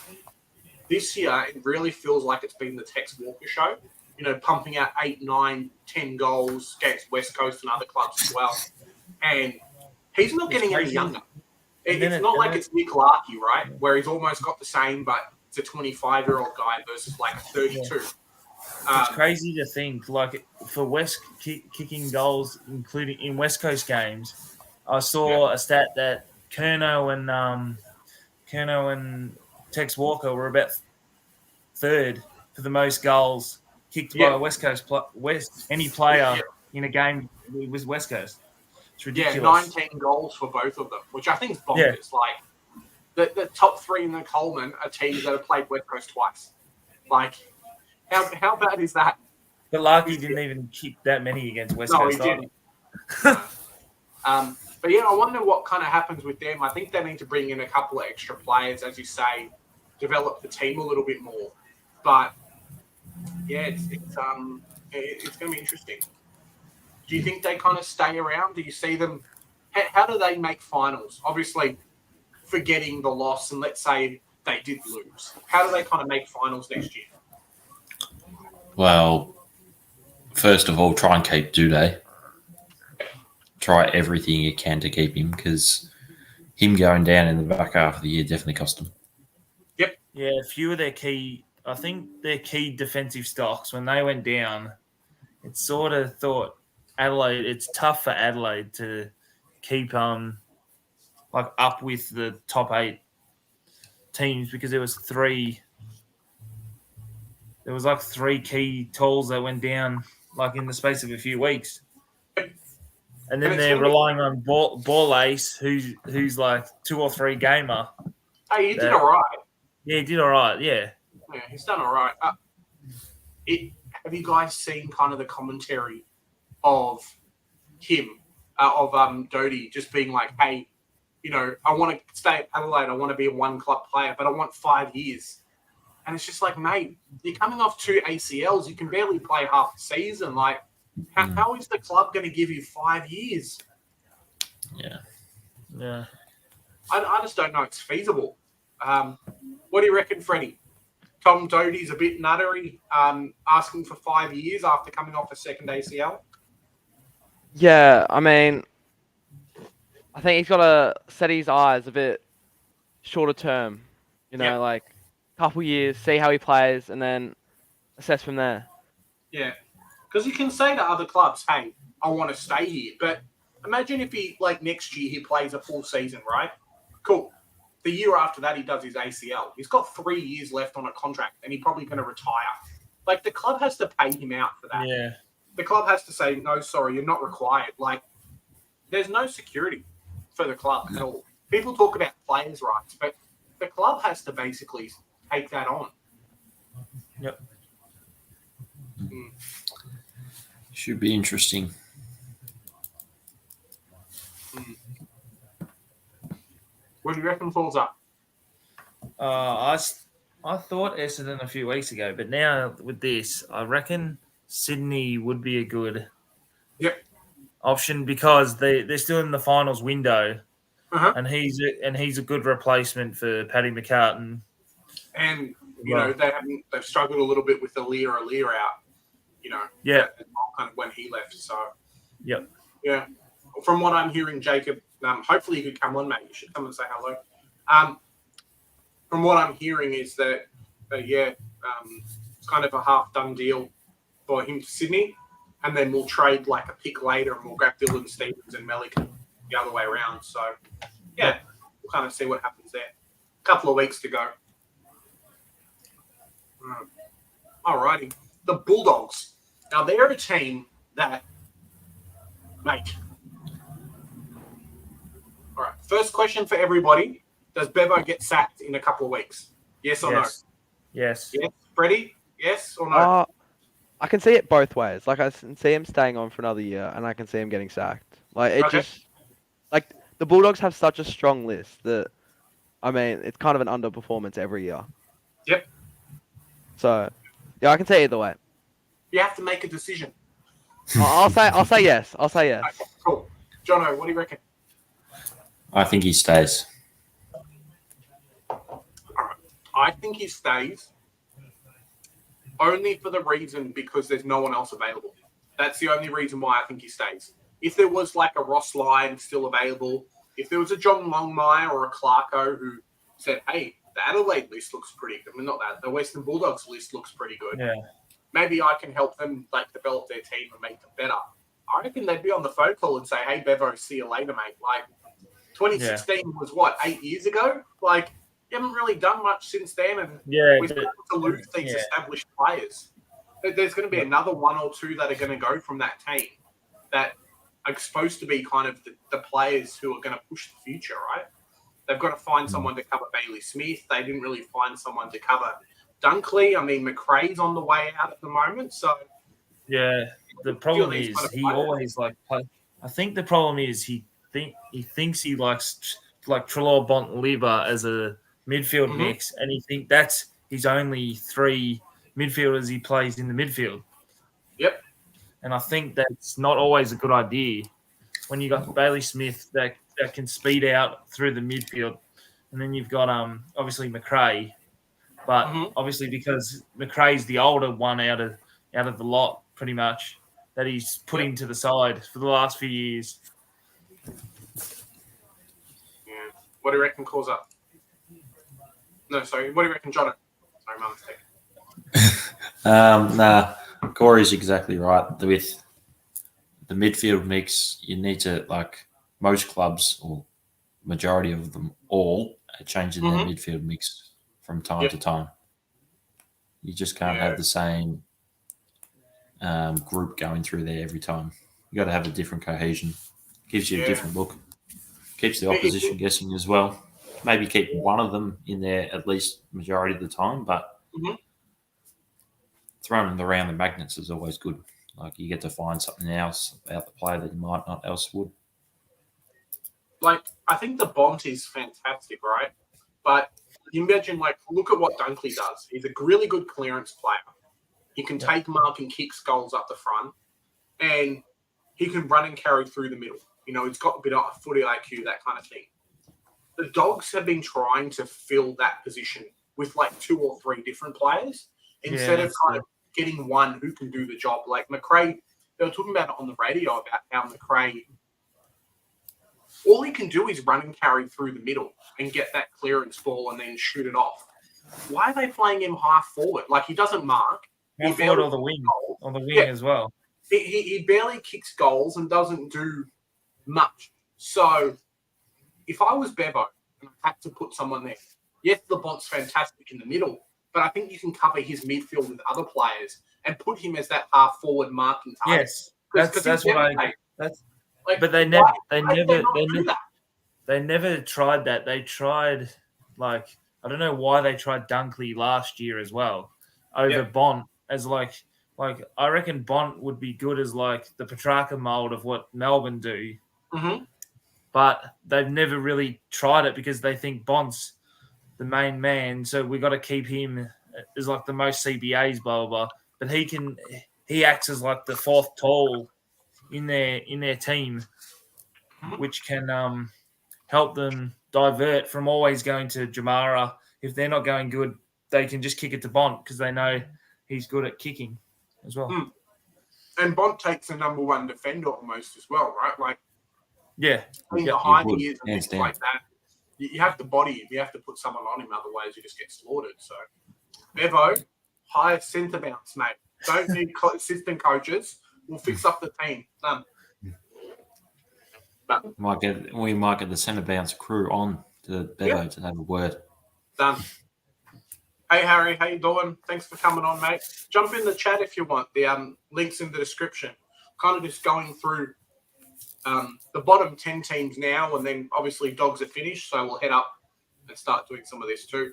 S1: this year it really feels like it's been the Tex Walker show. Pumping out 8, 9, 10 goals against West Coast and other clubs as well. And he's not getting any younger. It's not like it's Nick Larkey, right? Where he's almost got the same, but it's a 25-year-old guy versus a 32.
S2: It's crazy to think, for West kicking goals, including in West Coast games, I saw a stat that Curnow and Tex Walker were about third for the most goals kicked by a West Coast any player in a game with West Coast. It's ridiculous. 19
S1: goals for both of them, which I think is bonkers. The top 3 in the Coleman are teams that have played West Coast twice. How bad is that?
S2: But Larky didn't even kick that many against West Coast.
S1: No, he didn't. But I wonder what kind of happens with them. I think they need to bring in a couple of extra players, as you say, develop the team a little bit more. But yeah, it's going to be interesting. Do you think they kind of stay around? Do you see them? How do they make finals? Obviously, forgetting the loss, and let's say they did lose. How do they kind of make finals next year?
S4: Well, first of all, try and keep Duday. Try everything you can to keep him, because him going down in the back half of the year definitely cost them.
S1: Yep.
S2: Yeah, a few of their key defensive stocks, when they went down, it sort of thought Adelaide, it's tough for Adelaide to keep like up with the top 8 teams, because there was 3 key tools that went down like in the space of a few weeks. And then they're relying on Ball Ace, who's like 2 or 3 gamer.
S1: Hey, he did all right.
S2: Yeah, he did all right. Yeah,
S1: he's done all right. Have you guys seen kind of the commentary of him, Doty, just being like, hey, I want to stay at Adelaide. I want to be a one-club player, but I want 5 years. And it's just like, mate, you're coming off 2 ACLs. You can barely play half the season. Like, how is the club going to give you 5 years?
S2: Yeah.
S1: I just don't know it's feasible. What do you reckon, Freddie? Tom Doty's a bit nuttery, asking for 5 years after coming off a second ACL.
S3: Yeah, I mean, I think he's got to set his eyes a bit shorter term. Like a couple years, see how he plays, and then assess from there.
S1: Yeah, because you can say to other clubs, hey, I want to stay here. But imagine if next year he plays a full season, right? Cool. The year after that, he does his ACL. He's got 3 years left on a contract, and he's probably going to retire. Like, the club has to pay him out for that.
S2: Yeah.
S1: The club has to say, no, sorry, you're not required. Like, there's no security for the club at all. People talk about players' rights, but the club has to basically take that on.
S2: Yep.
S4: Should be interesting.
S1: What do you reckon falls up?
S2: I thought Essendon a few weeks ago, but now with this, I reckon Sydney would be a good option, because they're still in the finals window, and he's a good replacement for Paddy McCartan.
S1: And they've struggled a little bit with Aaliyah out. Kind of when he left. So yeah. From what I'm hearing, Jacob, hopefully you could come on, mate. You should come and say hello. From what I'm hearing is that it's kind of a half done deal for him to Sydney, and then we'll trade like a pick later, and we'll grab Dylan Stevens and Melican the other way around. So we'll kind of see what happens there. A couple of weeks to go. Alrighty, the Bulldogs. Now they're a team that, mate. All right. First question for everybody: does Bevo get sacked in a couple of weeks? Yes or no?
S2: Yes.
S1: Yes. Freddie? Yes or no?
S3: I can see it both ways. Like, I can see him staying on for another year, and I can see him getting sacked. Like, the Bulldogs have such a strong list that, I mean, it's kind of an underperformance every year.
S1: Yep.
S3: So, yeah, I can see either way.
S1: You have to make a decision.
S3: I'll say yes. I'll say yes.
S1: Okay, cool. Jono, what do you reckon?
S4: I think he stays.
S1: All right. I think he stays only for the reason because there's no one else available. That's the only reason why I think he stays. If there was like a Ross Lyon still available, if there was a John Longmire or a Clarko who said, hey, the Adelaide list looks pretty good. I mean, not that. The Western Bulldogs list looks pretty good.
S2: Yeah.
S1: Maybe I can help them like develop their team and make them better. I reckon they'd be on the phone call and say, hey, Bevo, see you later, mate. Like, 2016 was what, 8 years ago? Like, you haven't really done much since then, and we're starting to lose these established players. There's going to be another one or two that are going to go from that team that are supposed to be kind of the players who are going to push the future, right? They've got to find someone to cover Bailey Smith. They didn't really find someone to cover Dunkley. I mean, McRae's on the way out at the moment, so...
S2: Yeah, the problem is he always like... I think the problem is he thinks he likes like Trelaw, Bont, Liver as a midfield mix, and he thinks that's his only three midfielders he plays in the midfield.
S1: Yep.
S2: And I think that's not always a good idea when you got Bailey Smith that can speed out through the midfield, and then you've got obviously McRae, but obviously because McRae's the older one out of the lot, pretty much, that he's put into the side for the last few years.
S1: Yeah. What do you reckon calls up? No, sorry. What do you reckon, John? Sorry, my mistake.
S4: Nah, Corey's exactly right. With the midfield mix, you need to, like most clubs or majority of them all, are changing their midfield mix from time to time. You just can't have the same group going through there every time. You got to have a different cohesion. Gives you a different look. Keeps the opposition guessing as well. Maybe keep one of them in there at least majority of the time, but throwing them around the magnets is always good. Like you get to find something else about the player that you might not else would.
S1: Like, I think the Bont is fantastic, right? But you imagine, like, look at what Dunkley does. He's a really good clearance player. He can take mark and kick goals up the front, and he can run and carry through the middle. You know, he's got a bit of footy IQ, that kind of thing. The Dogs have been trying to fill that position with, like, 2 or 3 different players instead of kind of getting one who can do the job. Like McRae, they were talking about it on the radio about how McRae, all he can do is run and carry through the middle and get that clearance ball and then shoot it off. Why are they playing him half forward? Like, he doesn't mark.
S2: Half forward or the wing. On the wing as well.
S1: He barely kicks goals and doesn't do much. So if I was Bevo and I had to put someone there, yes, the Bont's fantastic in the middle, but I think you can cover his midfield with other players and put him as that half forward marking target.
S2: Yes, that's what I. That's like, but they never tried that. They tried, like, I don't know why they tried Dunkley last year as well over Bont as like I reckon Bont would be good as like the Petrarca mold of what Melbourne do. But they've never really tried it because they think Bont's the main man, so we got to keep him as like the most CBAs, blah blah blah. But he acts as like the fourth tall in their team, which can help them divert from always going to Jamara. If they're not going good, they can just kick it to Bont because they know he's good at kicking as well.
S1: And Bont takes a number 1 defender almost as well, right? Like,
S2: the
S1: height he is and things like that. You have to body him. You have to put someone on him. Otherwise, you just get slaughtered. So, Bevo, hire centre bounce, mate. Don't need assistant coaches. We'll fix up the team. Done.
S4: We might get the centre bounce crew on to Bevo to have a word.
S1: Done. Hey, Harry. How you doing? Thanks for coming on, mate. Jump in the chat if you want. The link's in the description. Kind of just going through the bottom 10 teams now, and then obviously Dogs are finished, so we'll head up and start doing some of this too.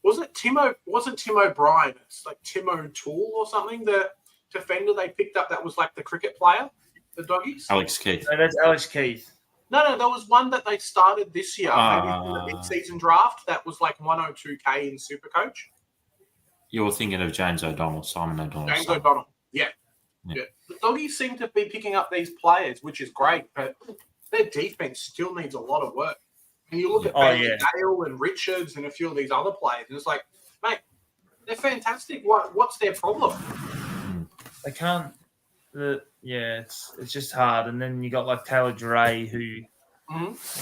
S1: Wasn't Tim O'Brien? It's like Tim O'Toole or something, the defender they picked up that was like the cricket player, the Doggies?
S4: Alex Keith.
S2: No, that's Alex Keith.
S1: No, there was one that they started this year, maybe in the mid-season draft, that was like 102K in Supercoach.
S4: You're thinking of James O'Donnell, Simon O'Donnell.
S1: James O'Donnell, yeah. The Doggies seem to be picking up these players, which is great, but their defense still needs a lot of work. And you look at Dale and Richards and a few of these other players, and it's like, mate, they're fantastic. What's their problem?
S2: They can't. It's just hard. And then you got like Taylor Dray, who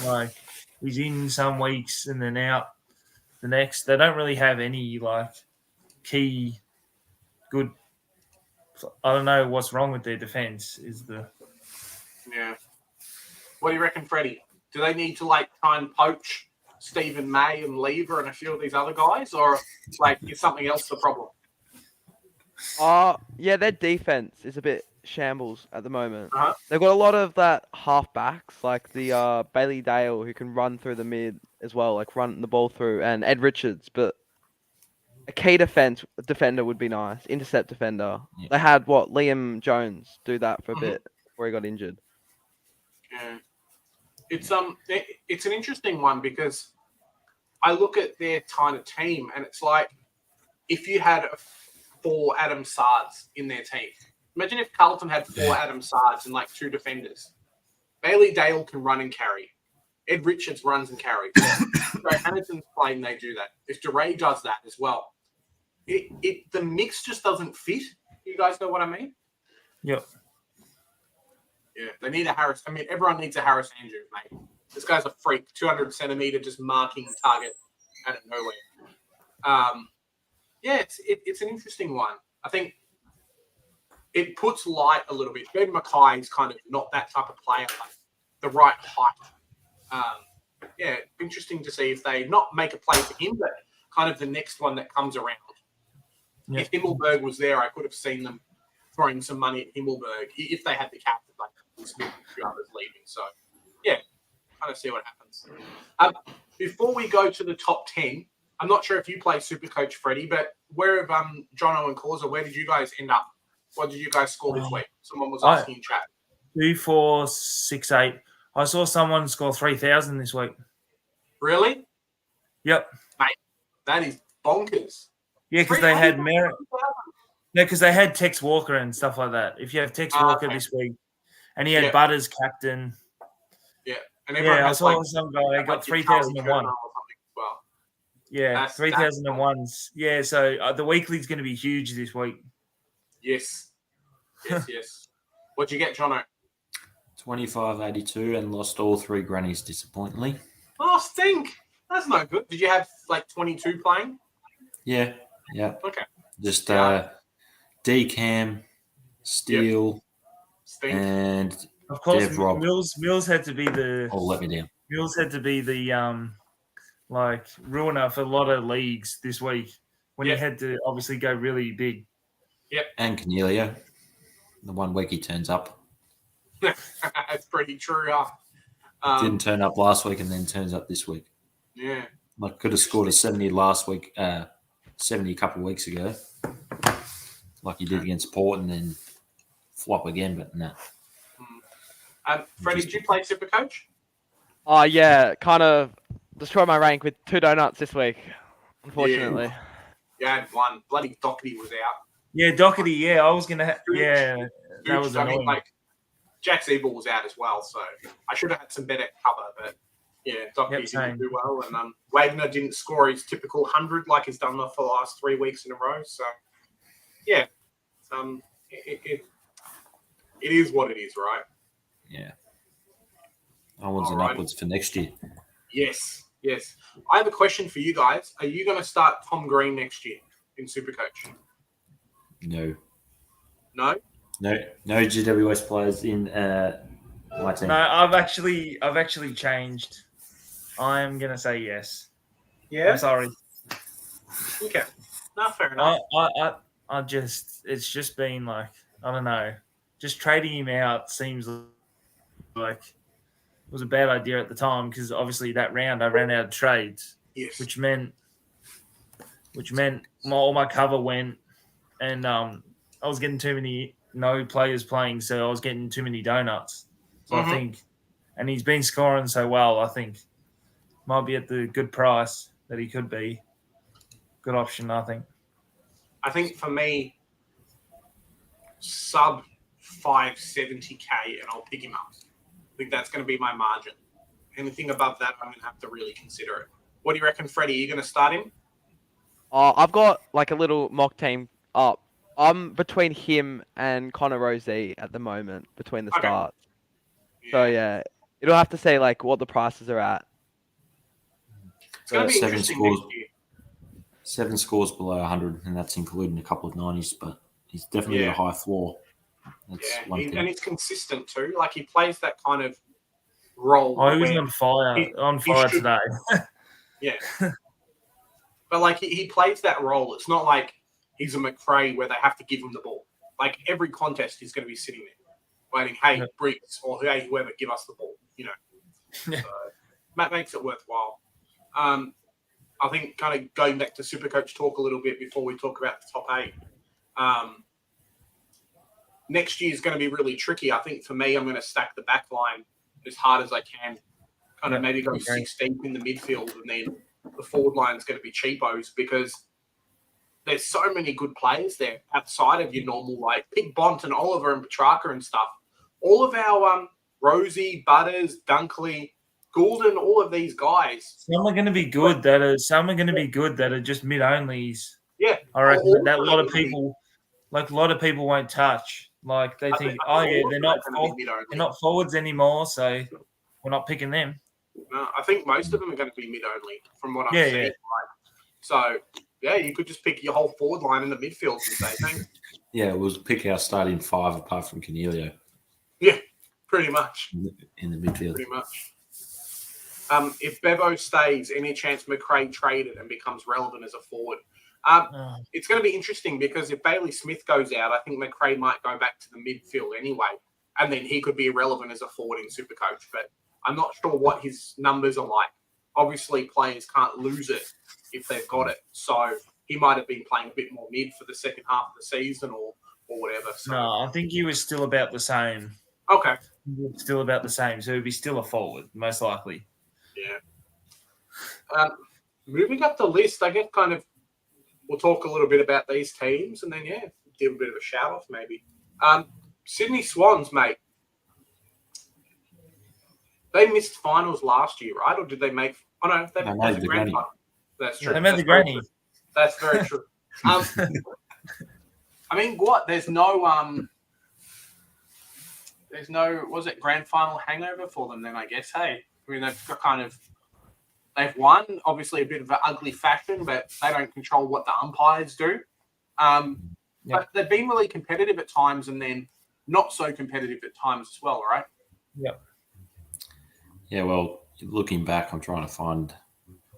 S2: like he's in some weeks and then out the next. They don't really have any like key good. I don't know what's wrong with their defense.
S1: Yeah. What do you reckon, Freddie? Do they need to like try and poach Stephen May and Lever and a few of these other guys, or like is something else the problem?
S3: Their defense is a bit shambles at the moment. They've got a lot of that half backs, like the Bailey Dale who can run through the mid as well, like run the ball through, and Ed Richards. But a key defender would be nice. Intercept defender. Yeah. They had Liam Jones do that for a bit before he got injured.
S1: Yeah. It's an interesting one because I look at their kind of team and it's like if you had 4 Adam Sards in their team. Imagine if Carlton had 4 Adam Sards and like 2 defenders. Bailey Dale can run and carry. Ed Richards runs and carries. Ray Hamilton's playing, they do that. If DeRay does that as well, the mix just doesn't fit. You guys know what I mean?
S2: Yep.
S1: Yeah, they need a Harris. I mean, everyone needs a Harris Andrews, mate. This guy's a freak, 200 centimeter, just marking target out of nowhere. Yeah, it's an interesting one. I think it puts light a little bit. Ben Mackay is kind of not that type of player, like the right height. Yeah, interesting to see if they not make a play for him, but kind of the next one that comes around. Yep. If Himmelberg was there, I could have seen them throwing some money at Himmelberg if they had the captain, like Smith and a few others leaving. So, yeah, kind of see what happens. Before we go to the top 10, I'm not sure if you play Supercoach, Freddie, but where have Jono and Causa, where did you guys end up? What did you guys score this week? Someone was asking in chat.
S2: 2, 4, 6, 8. I saw someone score 3,000 this week.
S1: Really?
S2: Yep.
S1: Mate, that is bonkers.
S2: Yeah, because they had Merritt. No, because they had Tex Walker and stuff like that. If you have Tex Walker this week, and he had Butters captain.
S1: Yeah, and
S2: I saw some guy got 3,001.
S1: Well,
S2: yeah, 3,001s. Yeah, so the weekly's going to be huge this week.
S1: Yes. What'd you get, Jono?
S4: 25.82 and lost all 3 grannies disappointingly.
S1: Oh, stink. That's no good. Did you have like 22 playing?
S4: Yeah.
S1: Okay.
S4: Just D-Cam, Steele, and
S2: of course
S4: Dev Rob.
S2: Mills had to be the.
S4: Oh, let me down.
S2: Mills had to be the ruiner for a lot of leagues this week when he had to obviously go really big.
S1: Yep.
S4: And Cornelio, the one week he turns up.
S1: That's pretty true.
S4: Didn't turn up last week and then turns up this week.
S1: Yeah.
S4: Like could have scored a 70 last week, 70 a couple of weeks ago, like he did against Port, and then flop again. But no.
S1: Freddie, did you play Supercoach?
S3: Oh yeah, kind of destroyed my rank with 2 donuts this week, unfortunately.
S1: Yeah, I had 1. Bloody Doherty was out.
S2: Yeah, Doherty. Yeah, I was gonna. That was annoying.
S1: I mean, like Jack Zeeble was out as well, so I should have had some better cover, but. Yeah, Doherty didn't do well, and Wagner didn't score his typical 100 like he's done for the last 3 weeks in a row. So, yeah, it is what it is, right?
S4: Yeah. Onwards and upwards for next year.
S1: Yes. I have a question for you guys. Are you going to start Tom Green next year in Supercoach?
S4: No.
S1: No?
S4: No GWS players in my team.
S2: No, I've actually changed. I'm gonna say yes.
S1: Yeah.
S2: I'm sorry.
S1: Okay. No, fair enough.
S2: It's just been like, I don't know, just trading him out seems like it was a bad idea at the time because obviously that round I ran out of trades, which meant all my cover went, and I was getting too many no players playing, so I was getting too many donuts. So I think, and he's been scoring so well, I think might be at the good price that he could be. Good option, I think.
S1: I think for me, sub 570K, and I'll pick him up. I think that's going to be my margin. Anything above that, I'm going to have to really consider it. What do you reckon, Freddie? Are you going to start him?
S3: I've got like a little mock team up. I'm between him and Connor Rosie at the moment, between the starts. Yeah. So, yeah, it'll have to say like what the prices are at.
S1: It's going to be interesting next year.
S4: 7 scores below 100, and that's including a couple of 90s, but he's definitely got a high floor. That's one thing.
S1: And he's consistent too. Like he plays that kind of role.
S2: Oh, he was on fire today.
S1: Yeah. But like he plays that role. It's not like he's a McRae where they have to give him the ball. Like every contest he's going to be sitting there waiting, hey, Briggs, or hey, whoever, give us the ball, you know. So that makes it worthwhile. I think kind of going back to Supercoach talk a little bit before we talk about the top 8. Next year is going to be really tricky. I think for me, I'm going to stack the back line as hard as I can. Kind of maybe go 6 deep in the midfield, and then the forward line is going to be cheapos because there's so many good players there outside of your normal, like Pig Bont and Oliver and Petrarca and stuff. All of our Rosie, Butters, Dunkley, Goulden, all of these guys.
S2: Some are going to be good that are just mid onlys.
S1: Yeah,
S2: I reckon that a lot of people won't touch. Like they think, they're not forwards anymore, so we're not picking them.
S1: No, I think most of them are going to be mid only, from what I've seen.
S2: Yeah.
S1: Like, so you could just pick your whole forward line in the midfield and say thanks.
S4: Yeah, we'll pick our starting 5 apart from Cornelio.
S1: Yeah, pretty much.
S4: In the midfield.
S1: Pretty much. If Bevo stays, any chance McRae traded and becomes relevant as a forward? It's going to be interesting because if Bailey Smith goes out, I think McRae might go back to the midfield anyway, and then he could be irrelevant as a forward in Supercoach. But I'm not sure what his numbers are like. Obviously, players can't lose it if they've got it. So he might have been playing a bit more mid for the second half of the season or whatever. So.
S2: No, I think he was still about the same.
S1: Okay.
S2: Still about the same. So he'd be still a forward, most likely.
S1: Yeah. Moving up the list, I guess we'll talk a little bit about these teams and then, give a bit of a shout off maybe. Sydney Swans, mate. They missed finals last year, right? Or did they make? Oh no, they made the grand final. That's true.
S2: They made the granny.
S1: That's very true. I mean, what? There's no was it grand final hangover for them then? I guess. Hey, I mean they've won. Obviously, a bit of an ugly fashion, but they don't control what the umpires do. But they've been really competitive at times, and then not so competitive at times as well, right?
S2: Yep.
S4: Yeah, well, looking back, I'm trying to find.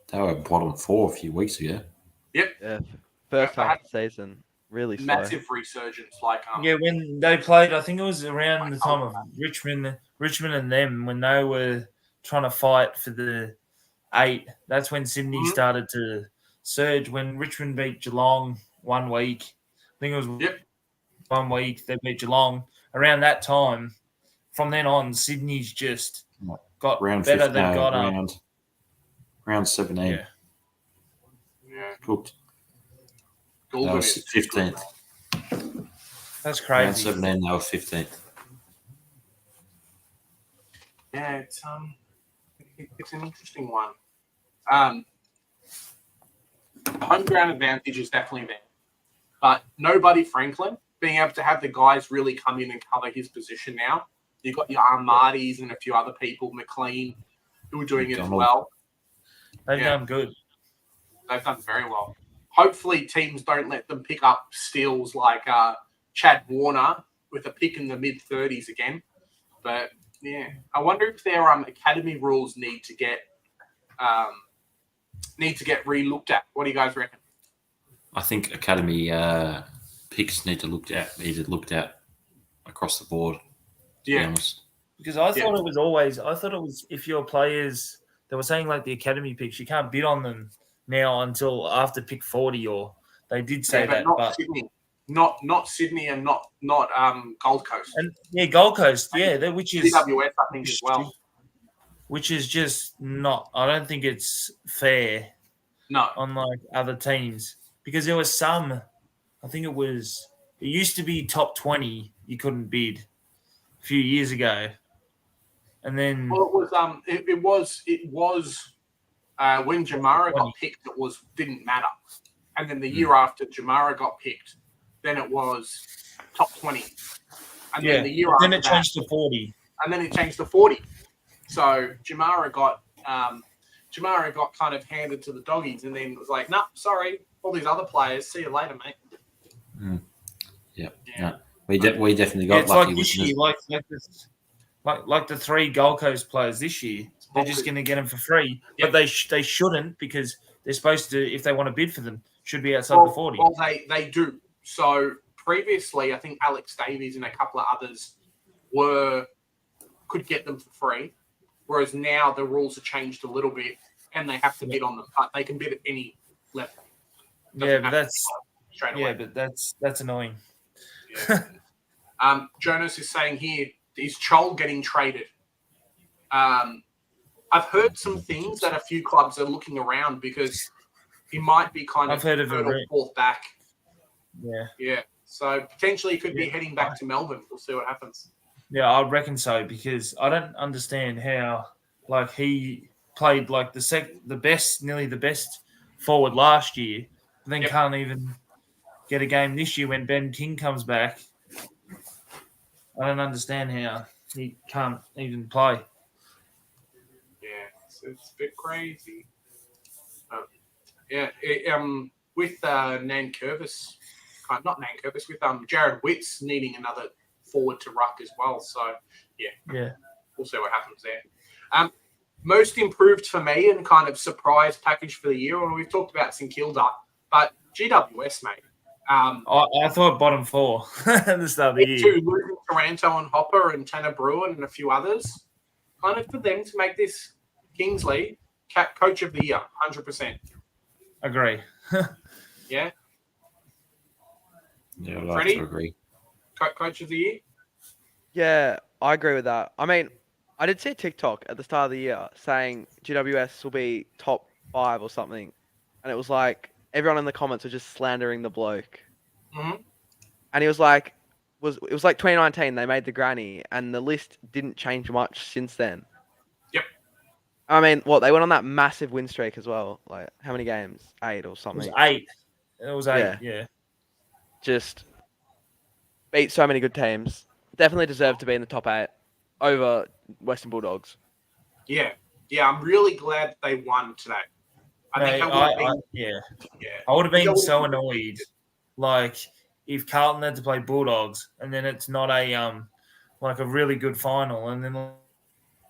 S4: They were bottom 4 a few weeks ago.
S1: Yep.
S3: Yeah. First half of the season, really slow.
S1: Massive resurgence,
S2: when they played, I think it was around the time of Richmond and them when they were trying to fight for the 8. That's when Sydney started to surge. When Richmond beat Geelong 1 week, I think it was 1 week they beat Geelong. Around that time, from then on, Sydney's just got
S4: round
S2: better
S4: 15,
S2: than got up.
S4: Round 17.
S1: Yeah.
S4: Cooked.
S1: That
S4: was 15th.
S2: That's crazy.
S4: Round 17, they were 15th.
S1: Yeah, it's an interesting one. Home ground advantage is definitely there, but nobody Franklin being able to have the guys really come in and cover his position now. You've got your Armadis and a few other people, McLean, who are doing it as well.
S2: They've done good.
S1: They've done very well. Hopefully, teams don't let them pick up steals like Chad Warner with a pick in the mid-30s again. But I wonder if their academy rules need to get re-looked at. What do you guys reckon?
S4: I think academy picks need to looked at across the board. To be honest.
S2: Because I thought it was if your players, they were saying like the academy picks, you can't bid on them now until after pick 40, or they did say that. But
S1: Sydney. Not Sydney and not Gold Coast.
S2: And Gold Coast, which is
S1: GWS, I think, as well.
S2: Which is just not. I don't think it's fair.
S1: No,
S2: on like other teams, because there was some. I think it used to be top 20. You couldn't bid a few years ago, and then
S1: it was when Jamara got picked, didn't matter, and then the year after Jamara got picked, then it was top 20, and then the year after
S2: then it changed to 40,
S1: and then it changed to 40. So Jamara got kind of handed to the doggies, and then it was like, nah, sorry, all these other players, see you later, mate.
S4: Yeah. We definitely got lucky.
S2: Like this year, like the 3 Gold Coast players this year, they're just going to get them for free, but they shouldn't, because they're supposed to, if they want to bid for them, should be outside the 40.
S1: Well, they do. So previously, I think Alex Davies and a couple of others could get them for free, whereas now the rules have changed a little bit, and they have to bid on them. But they can bid at any level.
S2: But that's annoying.
S1: Yeah. Jonas is saying here, is Chol getting traded? I've heard some things that a few clubs are looking around because he might be kind of third or fourth back Yeah. So potentially he could be heading back to Melbourne. We'll see what happens.
S2: Yeah, I reckon so, because I don't understand how he played nearly the best forward last year, but then can't even get a game this year when Ben King comes back. I don't understand how he can't even play.
S1: Yeah, it's a bit crazy. With Nankervis, not Nankervis, with Jared Witts needing another forward to ruck as well. So, we'll see what happens there. Most improved for me and kind of surprise package for the year, and we've talked about St Kilda, but GWS, mate.
S2: I thought bottom 4 at the start of the year.
S1: Losing Taranto and Hopper and Tanner Bruin and a few others, kind of for them to make this Kingsley coach of the year, 100%.
S2: Agree.
S1: Yeah?
S4: Yeah, I'd like to agree.
S1: Coach of the year?
S3: Yeah, I agree with that. I mean, I did see a TikTok at the start of the year saying GWS will be top 5 or something. And it was like, everyone in the comments was just slandering the bloke.
S1: Mm-hmm.
S3: And he was like, it was like 2019, they made the granny, and the list didn't change much since then.
S1: Yep.
S3: I mean, they went on that massive win streak as well. Like, how many games? 8 or something.
S2: It was 8, yeah.
S3: Just beat so many good teams. Definitely deserved to be in the top 8 over Western Bulldogs.
S1: Yeah. Yeah, I'm really glad they won today. I
S2: would have been so annoyed, if Carlton had to play Bulldogs and then it's not a really good final, and then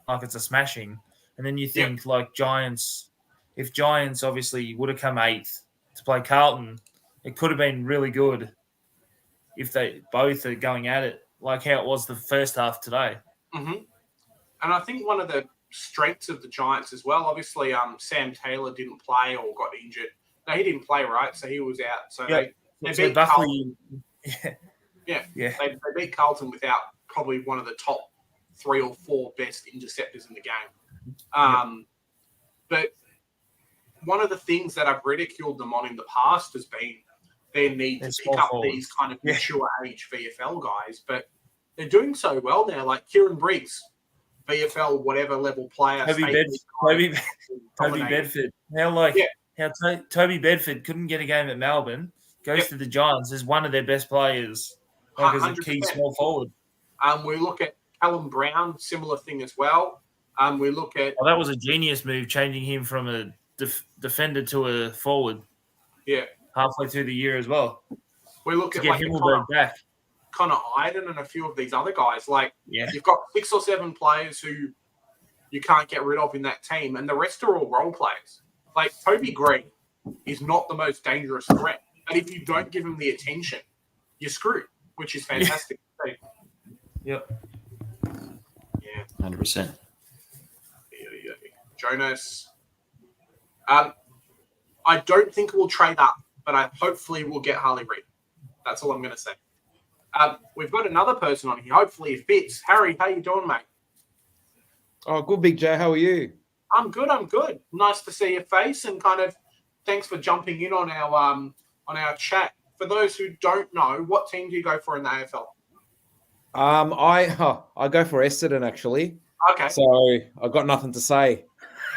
S2: it's a smashing, and then you think Giants. If Giants obviously would have come 8th to play Carlton, it could have been really good if they both are going at it like how it was the first half today.
S1: Mm-hmm. And I think one of the strengths of the Giants as well, obviously Sam Taylor didn't play or got injured. No, he didn't play, right? So he was out. So they beat Carlton. They beat Carlton without probably one of the top 3 or 4 best interceptors in the game. But one of the things that I've ridiculed them on in the past has been their need to pick up these kind of mature age VFL guys. But they're doing so well now, like Kieran Briggs, VFL whatever level player.
S2: Toby Bedford. How Toby Bedford couldn't get a game at Melbourne, goes to the Giants as one of their best players, as a key small forward.
S1: We look at Callum Brown, similar thing as well. We look at
S2: that was a genius move, changing him from a defender to a forward.
S1: Yeah,
S2: halfway through the year as well.
S1: We look at
S2: get Himmelberg back.
S1: Connor Iden and a few of these other guys. You've got 6 or 7 players who you can't get rid of in that team, and the rest are all role players. Like Toby Green is not the most dangerous threat, and if you don't give him the attention, you're screwed, which is fantastic.
S2: Yep.
S1: Yeah.
S4: 100%.
S1: Jonas. I don't think we'll trade up, but hopefully we'll get Harley Reid. That's all I'm going to say. We've got another person on here. Hopefully it fits. Harry, how you doing, mate?
S5: Oh, good, Big J. How are you?
S1: I'm good. Nice to see your face, and kind of thanks for jumping in on our chat. For those who don't know, what team do you go for in the AFL?
S5: I go for Essendon, actually.
S1: Okay.
S5: So I've got nothing to say.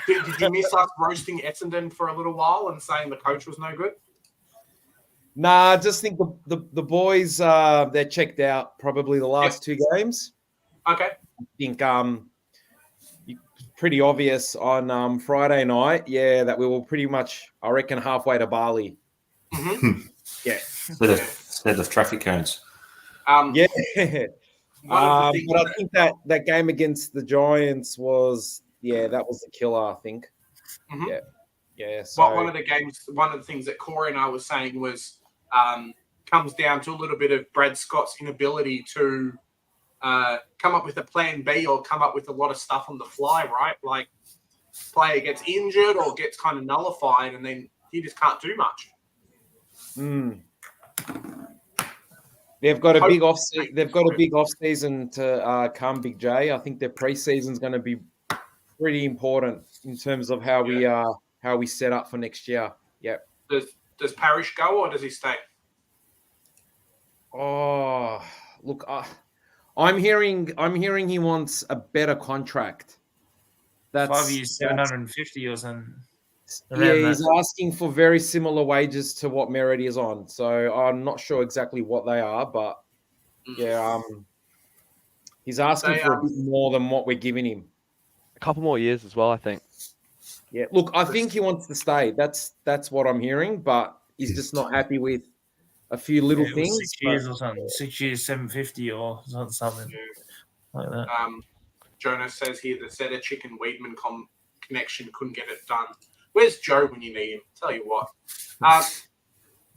S1: Did you miss us roasting Essendon for a little while and saying the coach was no good?
S5: Nah, I just think the boys they're checked out probably the last 2 games.
S1: Okay.
S5: I think pretty obvious on Friday night, that we were pretty much, I reckon, halfway to Bali.
S1: Mm-hmm.
S5: Yeah.
S4: Instead of traffic cones.
S5: But I think that game against the Giants was, that was the killer, I think.
S1: Mm-hmm.
S5: Yeah. So
S1: one of the things that Corey and I was saying was comes down to a little bit of Brad Scott's inability to come up with a plan B or come up with a lot of stuff on the fly, right? Like player gets injured or gets kind of nullified, and then he just can't do much.
S5: They've got a big off. They've got a big off season to come, Big J. I think their preseason is going to be pretty important in terms of how we set up for next year. Yep.
S1: Does Parrish go or does he stay?
S5: Oh, look, I'm hearing he wants a better contract.
S2: That's 5 years, 750 or something.
S5: Yeah, he's asking for very similar wages to what Merritt is on. So I'm not sure exactly what they are, but yeah, he's asking for a bit more than what we're giving him.
S3: A couple more years as well, I think.
S5: Yeah, look, I think he wants to stay. That's what I'm hearing, but he's just not happy with a few little things.
S2: 6 years or something. 6 years, 750 or something like that.
S1: Jonas says here the Zeta Chicken Weedman connection couldn't get it done. Where's Joe when you need him? Tell you what.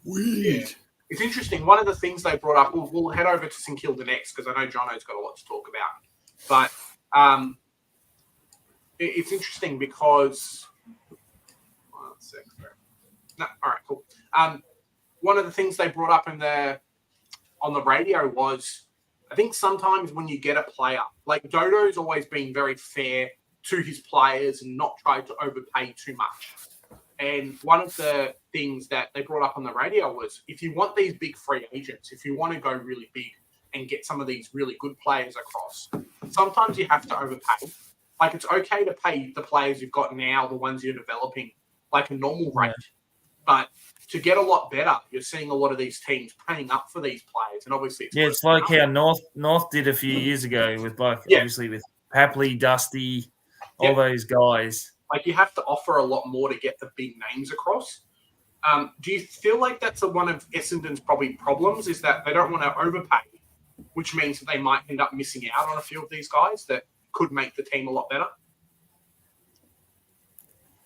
S1: Yeah. It's interesting. One of the things they brought up, we'll head over to St Kilda next because I know Jono's got a lot to talk about. But it's interesting because... One sec. No, all right, cool. One of the things they brought up on the radio was, I think sometimes when you get a player, like Dodo's always been very fair to his players and not tried to overpay too much. And one of the things that they brought up on the radio was, if you want these big free agents, if you want to go really big and get some of these really good players across, sometimes you have to overpay. Like, it's okay to pay the players you've got now, the ones you're developing, like a normal rate. But to get a lot better, you're seeing a lot of these teams paying up for these players. And obviously,
S2: it's like how North did a few years ago with obviously with Papley, Dusty, all those guys.
S1: Like, you have to offer a lot more to get the big names across. Do you feel like that's one of Essendon's probably problems, is that they don't want to overpay, which means that they might end up missing out on a few of these guys that could make the team a lot better?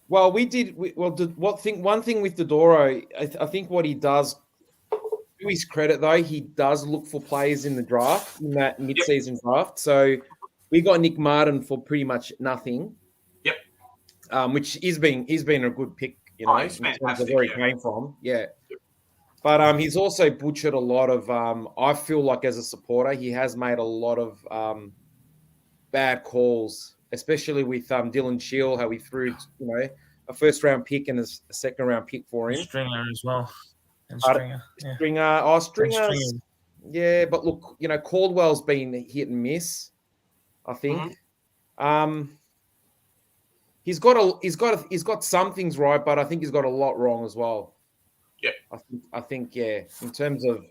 S5: Well, one thing with Dodoro, I think what he does, to his credit though, he does look for players in the draft, in that mid-season draft. So we got Nick Martin for pretty much nothing. Yep. Which he's been a good pick, in terms of where he came from. Yeah. Yep. But he's also butchered a lot of. I feel like as a supporter, he has made a lot of bad calls, especially with Dylan Shield, how he threw, a first-round pick and a second-round pick for him.
S2: Stringer as well. And
S5: Stringer. Yeah, but look, Caldwell's been hit and miss, I think. Mm-hmm. He's got some things right, but I think he's got a lot wrong as well.
S1: Yeah.
S5: I think, in terms of,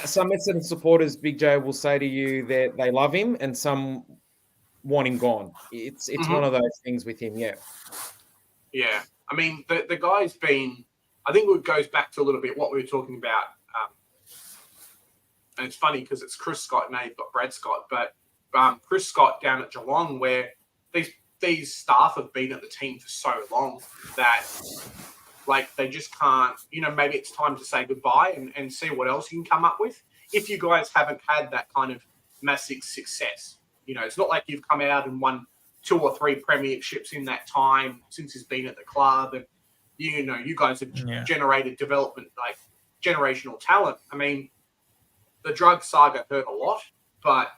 S5: some Essendon supporters, Big J, will say to you that they love him and some want him gone. It's one of those things with him, yeah.
S1: Yeah. I mean, the guy's been, I think it goes back to a little bit what we were talking about. And it's funny because it's Chris Scott, now you've got Brad Scott, but Chris Scott down at Geelong, where these staff have been at the team for so long that, like, they just can't, maybe it's time to say goodbye and see what else you can come up with. If you guys haven't had that kind of massive success, it's not like you've come out and won 2 or 3 premierships in that time since he's been at the club. And, you guys have generated development, like generational talent. I mean, the drug saga hurt a lot, but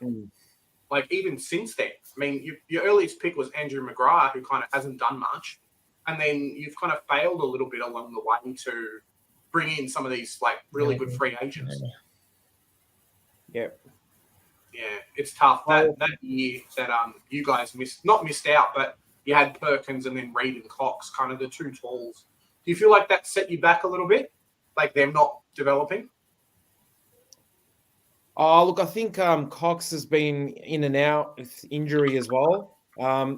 S1: like even since then, I mean, your earliest pick was Andrew McGrath, who kind of hasn't done much. And then you've kind of failed a little bit along the way to bring in some of these like really good free agents.
S5: Yeah.
S1: Yeah, it's tough. That year that you guys not missed out, but you had Perkins and then Reid and Cox, kind of the two talls. Do you feel like that set you back a little bit? Like they're not developing?
S5: Oh, look, I think Cox has been in and out with injury as well.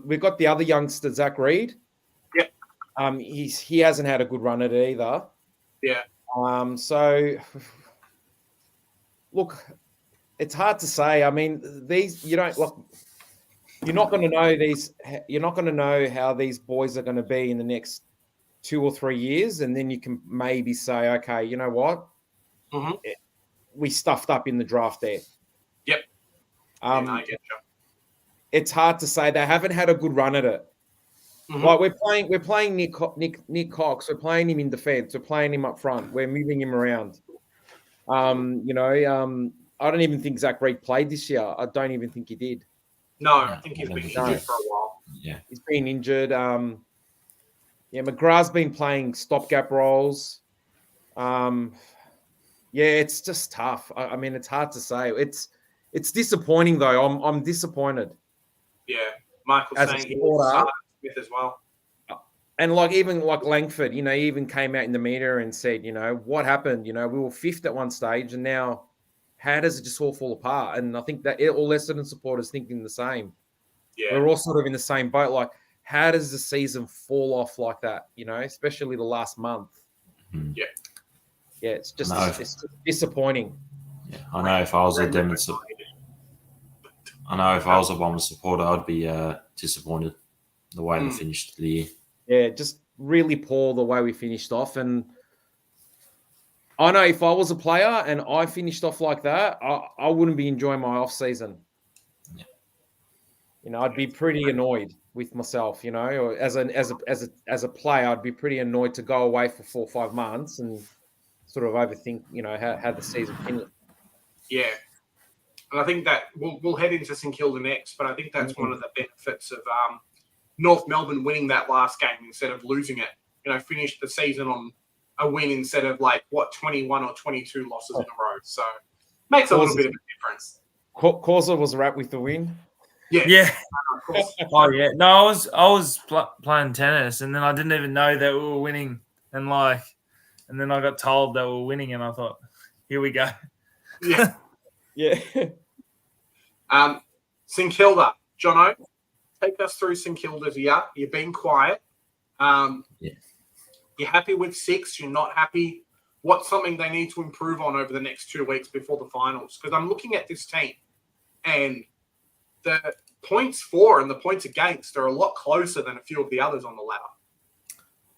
S5: We've got the other youngster, Zach Reid.
S1: Yep.
S5: He hasn't had a good run at it either.
S1: Yeah.
S5: So, look, it's hard to say. I mean, you're not going to know these. You're not going to know how these boys are going to be in the next 2 or 3 years, and then you can maybe say, okay, you know what?
S1: Mm-hmm.
S5: We stuffed up in the draft there.
S1: Yep. I get you.
S5: It's hard to say. They haven't had a good run at it. Mm-hmm. Like we're playing Nick Cox. We're playing him in defence. We're playing him up front. We're moving him around. I don't even think Zach Reid played this year. I don't even think he did.
S1: No, I think he's been injured for a while.
S4: Yeah,
S5: he's been injured. McGrath's been playing stopgap roles. Yeah, it's just tough. I mean, it's hard to say. It's disappointing though. I'm disappointed.
S1: Yeah, Michael's
S5: As a
S1: saying he
S5: supporter-
S1: was Smith as well.
S5: And even Langford, he even came out in the media and said, what happened? We were fifth at one stage, and now how does it just all fall apart? And I think that all Essendon supporters thinking the same.
S1: Yeah,
S5: We're all sort of in the same boat. Like, how does the season fall off like that? Especially the last month.
S1: Yeah.
S5: Yeah, it's just disappointing.
S4: Yeah, I know if I was a Bombers supporter, I'd be disappointed the way they finished the year.
S5: Yeah, just really poor the way we finished off. And I know if I was a player and I finished off like that, I wouldn't be enjoying my off season.
S4: Yeah.
S5: I'd be pretty annoyed with myself. Or as a player, I'd be pretty annoyed to go away for 4 or 5 months and sort of overthink, how the season finished.
S1: Yeah. And I think that we'll head into St Kilda next, but I think that's one of the benefits of North Melbourne winning that last game instead of losing it. Finished the season on a win instead of 21 or 22 losses in a row. So makes a little bit of a difference.
S5: Causa was wrapped with the win.
S2: Yeah.
S1: Of course.
S2: Oh yeah. No, I was playing tennis, and then I didn't even know that we were winning, and then I got told that we were winning, and I thought, here we go.
S1: Yeah.
S5: Yeah.
S1: St Kilda, Jono, take us through St Kilda's year. You've been quiet. You're happy with 6. You're not happy. What's something they need to improve on over the next 2 weeks before the finals? Because I'm looking at this team, and the points for and the points against are a lot closer than a few of the others on the ladder.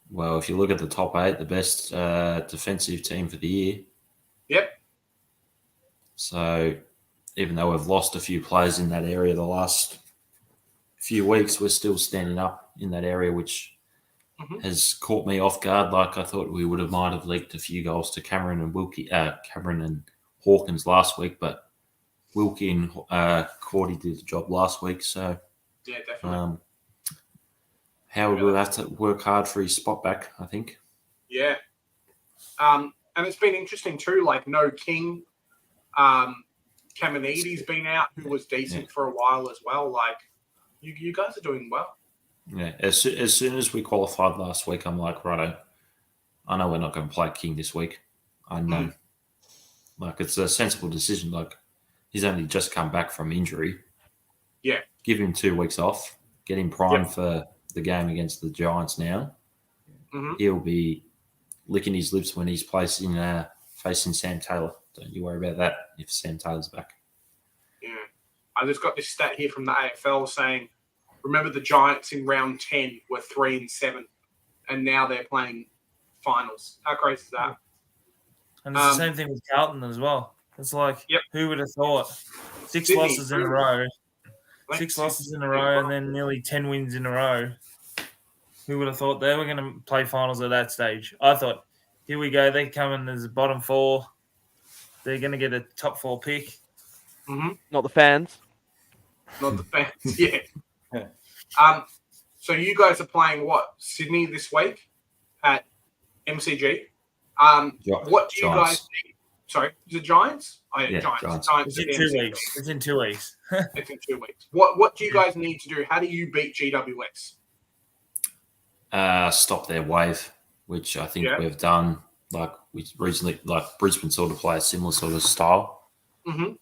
S4: Well, if you look at the top 8, the best defensive team for the year.
S1: Yep.
S4: So even though we've lost a few players in that area the last few weeks, we're still standing up in that area, which has caught me off guard. I thought we might have leaked a few goals to Cameron and Hawkins last week, but Wilkie and Cordy did the job last week. So
S1: yeah, definitely.
S4: Howard will have to work hard for his spot back, I think.
S1: Yeah. And it's been interesting too, no King. Kamenides been out, who was decent for a while as well. You guys are doing well.
S4: Yeah, as soon as we qualified last week, I'm like, righto, I know we're not going to play King this week. I know. It's a sensible decision. He's only just come back from injury.
S1: Yeah.
S4: Give him 2 weeks off. Get him primed for the game against the Giants now. He'll be licking his lips when he's facing Sam Taylor. Don't you worry about that if Sam Taylor's back.
S1: Yeah. I just got this stat here from the AFL saying, remember the Giants in round 10 were 3-7, and now they're playing finals. How crazy is that?
S2: And it's the same thing with Carlton as well. It's who would have thought? 6
S1: Sydney,
S2: losses in a row. 6 losses in a row, and then nearly 10 wins in a row. Who would have thought they were going to play finals at that stage? I thought, here we go. They come in as a bottom 4. They're going to get a top 4 pick.
S3: Not the fans.
S1: Not the fans, yeah. So you guys are playing Sydney this week at MCG. What do you guys need? Sorry, is it Giants? Oh, yeah, Giants.
S2: It's in 2 weeks. It's in 2 weeks.
S1: It's in 2 weeks. What do you guys need to do? How do you beat GWS?
S4: Stop their wave, which I think we've done. We recently, Brisbane sort of play a similar sort of style.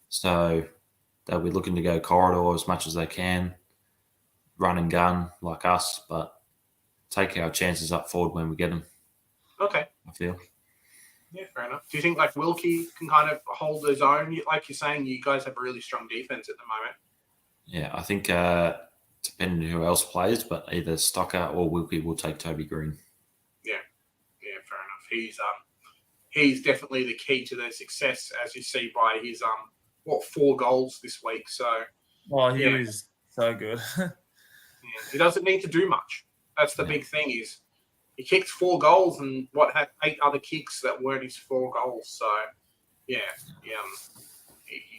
S4: So they'll be looking to go corridor as much as they can, run and gun like us, but take our chances up forward when we get them.
S1: Okay.
S4: I feel.
S1: Yeah, fair enough. Do you think Wilkie can kind of hold his own? Like you're saying, you guys have a really strong defense at the moment.
S4: Yeah, I think depending on who else plays, but either Stocker or Wilkie will take Toby Green.
S1: Yeah, fair enough. He's definitely the key to their success, as you see by his 4 goals this week. So,
S2: he is so good.
S1: He doesn't need to do much. That's the big thing is he kicked 4 goals and had 8 other kicks that weren't his 4 goals. So, he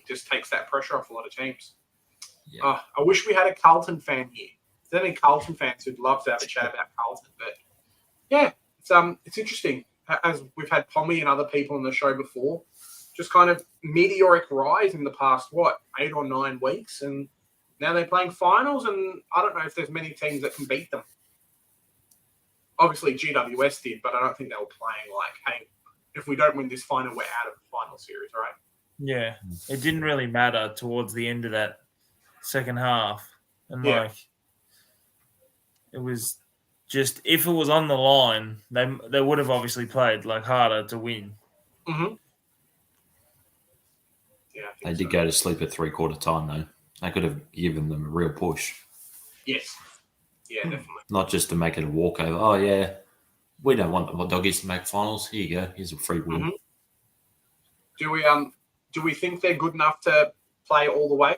S1: just takes that pressure off a lot of teams. Yeah. I wish we had a Carlton fan here. Is there any Carlton fans who'd love to have a chat about Carlton? But yeah, it's interesting. As we've had Pommy and other people on the show before, just kind of meteoric rise in the past, 8 or 9 weeks. And now they're playing finals, and I don't know if there's many teams that can beat them. Obviously, GWS did, but I don't think they were playing like, hey, if we don't win this final, we're out of the final series, right?
S2: Yeah, it didn't really matter towards the end of that second half. And, it was just, if it was on the line, they would have obviously played, harder to win.
S1: Mm-hmm. Yeah,
S4: they did go to sleep at 3/4 time, though. They could have given them a real push.
S1: Yes. Yeah, definitely.
S4: Not just to make it a walkover. Oh, yeah, we don't want the Doggies to make finals. Here you go. Here's a free ball.
S1: Mm-hmm. Do we think they're good enough to play all the way?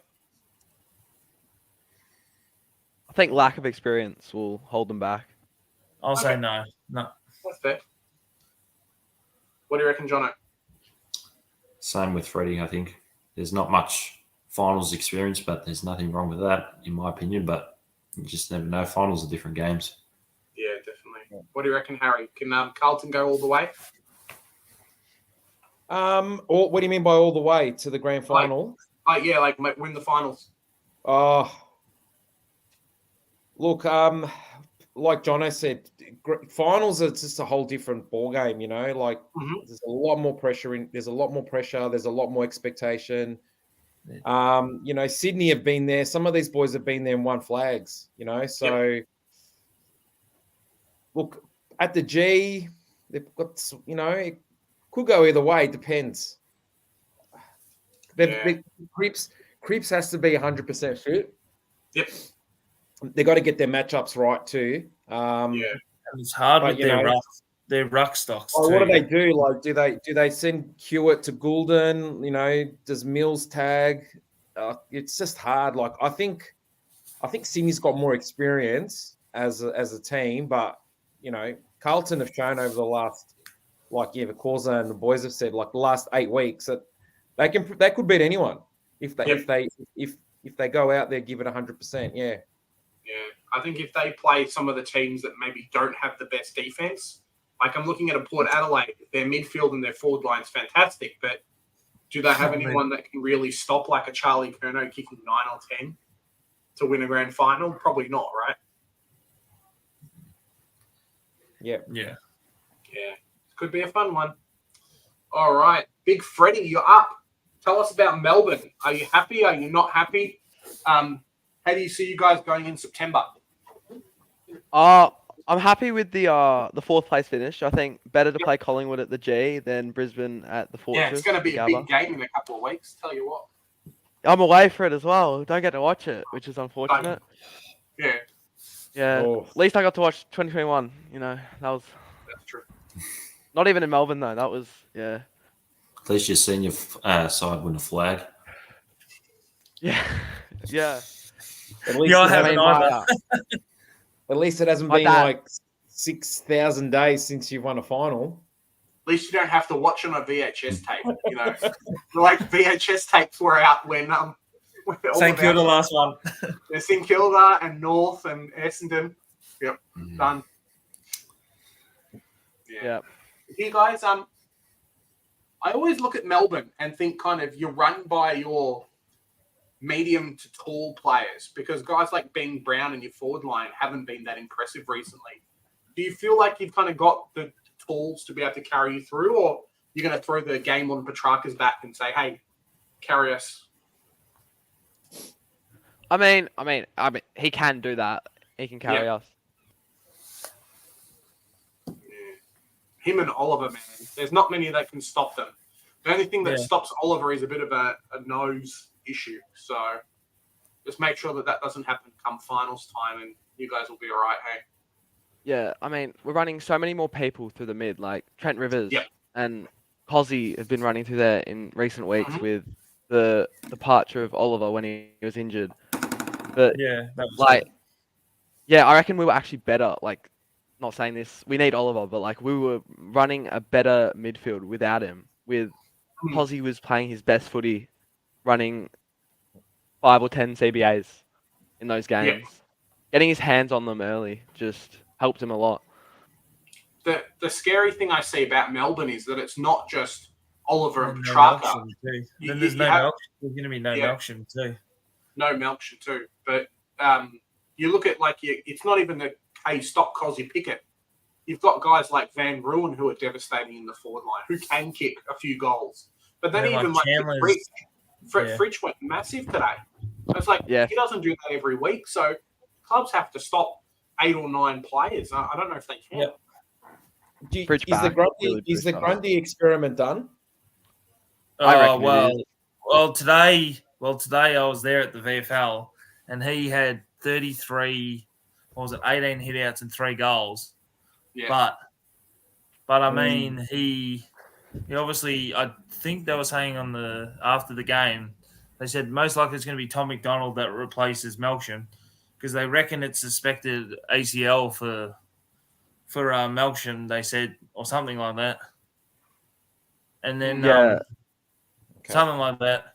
S3: I think lack of experience will hold them back.
S2: I'll say no. No.
S1: That's fair. What do you reckon, Jono?
S4: Same with Freddie, I think. There's not much finals experience, but there's nothing wrong with that, in my opinion. But you just never know. Finals are different games.
S1: Yeah, definitely. What do you reckon, Harry? Can Carlton go all the way?
S5: Or what do you mean by all the way to the grand final?
S1: Win the finals.
S5: Look, like Jono said, finals are just a whole different ball game. There's a lot more pressure there's a lot more pressure. There's a lot more expectation. Sydney have been there. Some of these boys have been there and won flags. So look at the G. They've got, it could go either way. It depends. Cripps has to be 100% fit.
S1: Yep.
S5: They got to get their matchups right too.
S2: And it's hard with their ruck stocks.
S5: What do they do? Do they send Hewitt to Goulden? Does Mills tag? It's just hard. I think Sydney's got more experience as a team, but Carlton have shown over the last, the Corza and the boys have said, the last 8 weeks that they could beat anyone if they go out there, give it 100%. Yeah.
S1: Yeah, I think if they play some of the teams that maybe don't have the best defense, I'm looking at a Port Adelaide, their midfield and their forward line is fantastic, but do they have anyone that can really stop a Charlie Curnow kicking 9 or 10 to win a grand final? Probably not, right?
S5: Yeah.
S1: Yeah. Yeah. Could be a fun one. All right. Big Freddie, you're up. Tell us about Melbourne. Are you happy? Are you not happy? How do you see you guys going in September?
S3: I'm happy with the 4th place finish. I think better to play Collingwood at the G than Brisbane at the Fortress.
S1: Yeah, it's going to be a big game in a couple of weeks. Tell you what.
S3: I'm away for it as well. Don't get to watch it, which is unfortunate.
S1: Yeah.
S3: Yeah.
S5: Oh.
S3: At least I got to watch 2021. That's
S1: true.
S3: Not even in Melbourne though. That was
S4: At least your senior side win a flag.
S3: Yeah. Yeah.
S5: At least at least it hasn't been 6,000 days since you've won a final.
S1: At least you don't have to watch on a VHS tape. VHS tapes were out when
S2: St Kilda last one.
S1: There's St Kilda and North and Essendon. Yep, done.
S3: Yeah.
S1: You guys, I always look at Melbourne and think you're run by your medium to tall players, because guys like Ben Brown and your forward line haven't been that impressive recently. Do you feel like you've got the tools to be able to carry you through, or you're going to throw the game on Petrarca's back and say, hey, carry us?
S3: I mean, he can do that. He can carry us.
S1: Yeah. Him and Oliver, man. There's not many that can stop them. The only thing that stops Oliver is a bit of a nose issue. So just make sure that doesn't happen come finals time, and you guys will be all right, hey?
S3: Yeah, we're running so many more people through the mid, like Trent Rivers and Cozzy have been running through there in recent weeks with the departure of Oliver when he was injured. But
S2: that was
S3: I reckon we were actually better. Not saying this, we need Oliver, but we were running a better midfield without him. With Cozzy was playing his best footy, running 5 or 10 CBAs in those games. Yeah. Getting his hands on them early just helped him a lot.
S1: The scary thing I see about Melbourne is that it's not just Oliver and
S2: And
S1: Petrarca.
S2: Then there's no Melksham. There's going to be no Melksham too.
S1: No Melksham too. But you look at it's not even the stop Cosy Pickett. You've got guys like Van Ruin who are devastating in the forward line, who can kick a few goals. But then even Fridge went massive today. It's like he doesn't do that every week, so clubs have to stop 8 or 9 players. I don't know if they can.
S5: Yep. Is the Grundy experiment done?
S2: Today I was there at the VFL, and he had 33. 18 hitouts and 3 goals. Yeah. But I mean, he obviously, I think they were saying after the game, they said most likely it's going to be Tom McDonald that replaces Melksham, because they reckon it's suspected ACL for Melksham. They said, or something like that, and then something like that,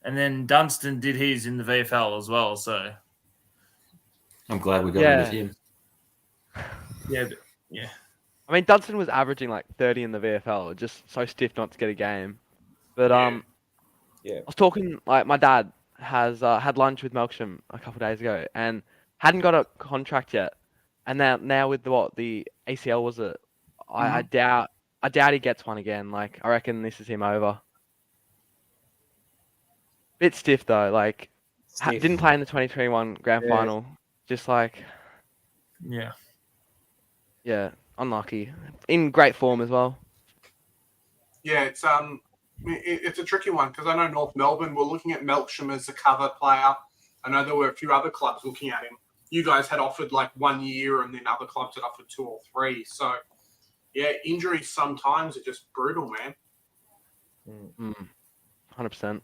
S2: and then Dunstan did his in the VFL as well. So
S4: I'm glad we got rid of him.
S2: Yeah.
S3: I mean, Dunstan was averaging like 30 in the VFL, just so stiff not to get a game. But I was talking, like, my dad has had lunch with Melksham a couple of days ago and hadn't got a contract yet. And now with the ACL was it? I doubt he gets one again. Like, I reckon this is him over. Bit stiff though. Like, didn't play in the 2021 grand final. Just like, unlucky. In great form as well.
S1: Yeah, it's a tricky one, because I know North Melbourne were looking at Melksham as a cover player. I know there were a few other clubs looking at him. You guys had offered like 1 year, and then other clubs had offered 2 or 3. So, injuries sometimes are just brutal, man.
S3: 100%.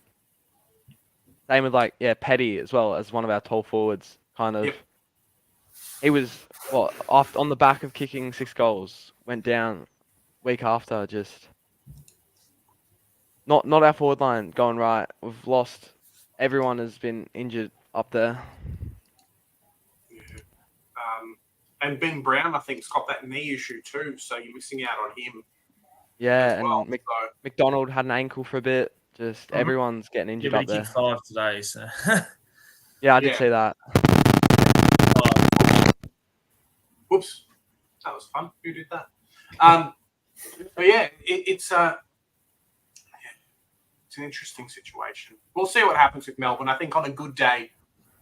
S3: Same with Petty as well, as one of our tall forwards. Kind of. Yep. He was on the back of kicking 6 goals, went down week after. Just not our forward line going right. We've lost. Everyone has been injured up there.
S1: Yeah. And Ben Brown, I think, has got that knee issue too, so you're missing out on him.
S3: Yeah, and McDonald had an ankle for a bit. Just everyone's getting injured up there.
S2: He kicked 5 today, so.
S3: Yeah, I did see that.
S1: Whoops, that was fun. Who did that? But it's an interesting situation. We'll see what happens with Melbourne. I think on a good day,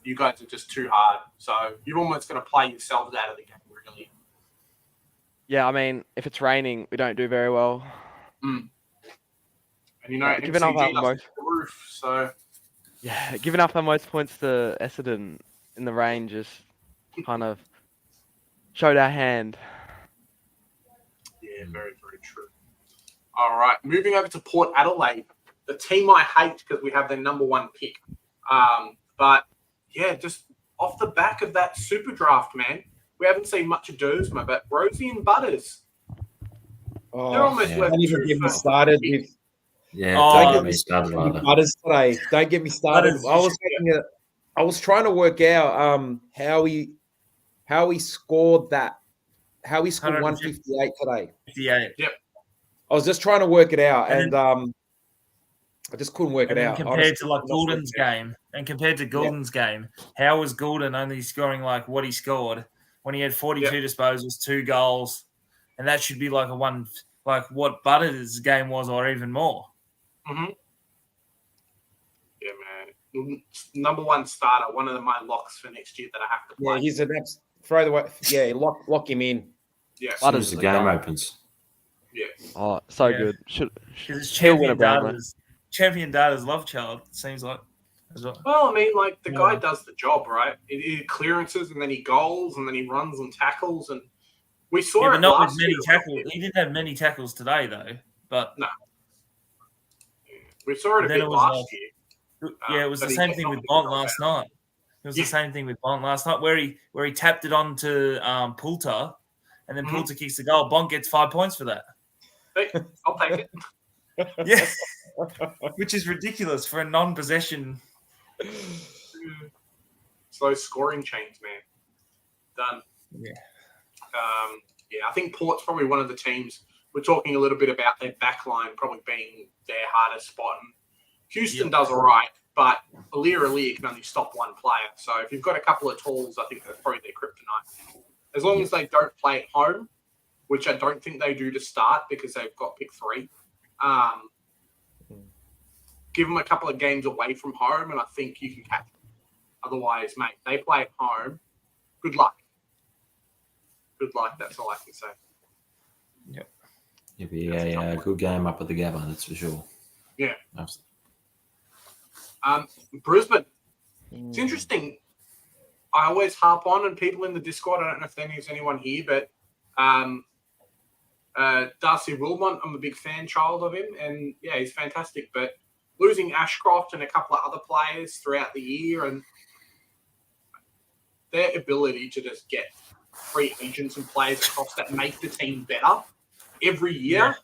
S1: you guys are just too hard. So you're almost going to play yourselves out of the game, really.
S3: Yeah, I mean, if it's raining, we don't do very well.
S1: And
S3: giving up our most
S1: roof, so
S3: giving up our most points to Essendon in the rain just kind of showed our hand.
S1: Yeah, very, very true. All right, moving over to Port Adelaide, the team I hate because we have their number 1 pick. But just off the back of that super draft, man, we haven't seen much of Dersma, but Rosie and Butters, they're almost
S5: don't even get me started with.
S4: Don't get me started
S5: with Butters today. Don't get me started. I was trying to work out how he scored that. How he scored 158 today.
S2: 58.
S1: Yep.
S5: I was just trying to work it out, and I just couldn't work it out.
S2: Compared to Goulden's game, game, how was Goulden only scoring like what he scored when he had 42 disposals, 2 goals, and that should be like like what Butters' game was, or even more.
S1: Mm-hmm. Yeah, man. Number 1 starter, one of my locks for next year that I have to play.
S5: Yeah, he's an throw the way. Yeah, lock him in.
S1: Yeah,
S4: as soon as the game opens.
S1: Yeah.
S3: Oh, so good. Should
S2: champion data's love child, it seems like.
S1: Well, I mean, like, the guy does the job, right? He clearances, and then he goals, and then he runs and tackles, and we saw it
S2: not
S1: last
S2: with many
S1: year.
S2: tackles. He didn't have many tackles today, though. But
S1: no, we saw it a bit last year.
S2: Yeah, it was the same thing with Bont last night. It was the same thing with Bont last night, where he tapped it on to Poulter, and then Poulter kicks the goal. Bont gets 5 points for that.
S1: Hey, I'll take it.
S2: Yeah, which is ridiculous for a non-possession.
S1: Slow scoring chains, man. Done.
S2: Yeah.
S1: I think Port's probably one of the teams we're talking a little bit about their backline probably being their hardest spot. And Houston does all right, but Aaliyah can only stop one player. So if you've got a couple of tools, I think that's probably their kryptonite. As long as they don't play at home, which I don't think they do to start because they've got pick 3. Give them a couple of games away from home, and I think you can catch them. Otherwise, mate, they play at home. Good luck. Good luck. That's all I can say.
S4: Yep. It'll be a good game up at the Gabba, that's for sure.
S1: Yeah.
S4: Absolutely.
S1: Brisbane. It's interesting. I always harp on, and people in the Discord, I don't know if there's anyone here, but Darcy Wilmot, I'm a big child of him, and yeah, he's fantastic. But losing Ashcroft and a couple of other players throughout the year, and their ability to just get free agents and players across that make the team better every year,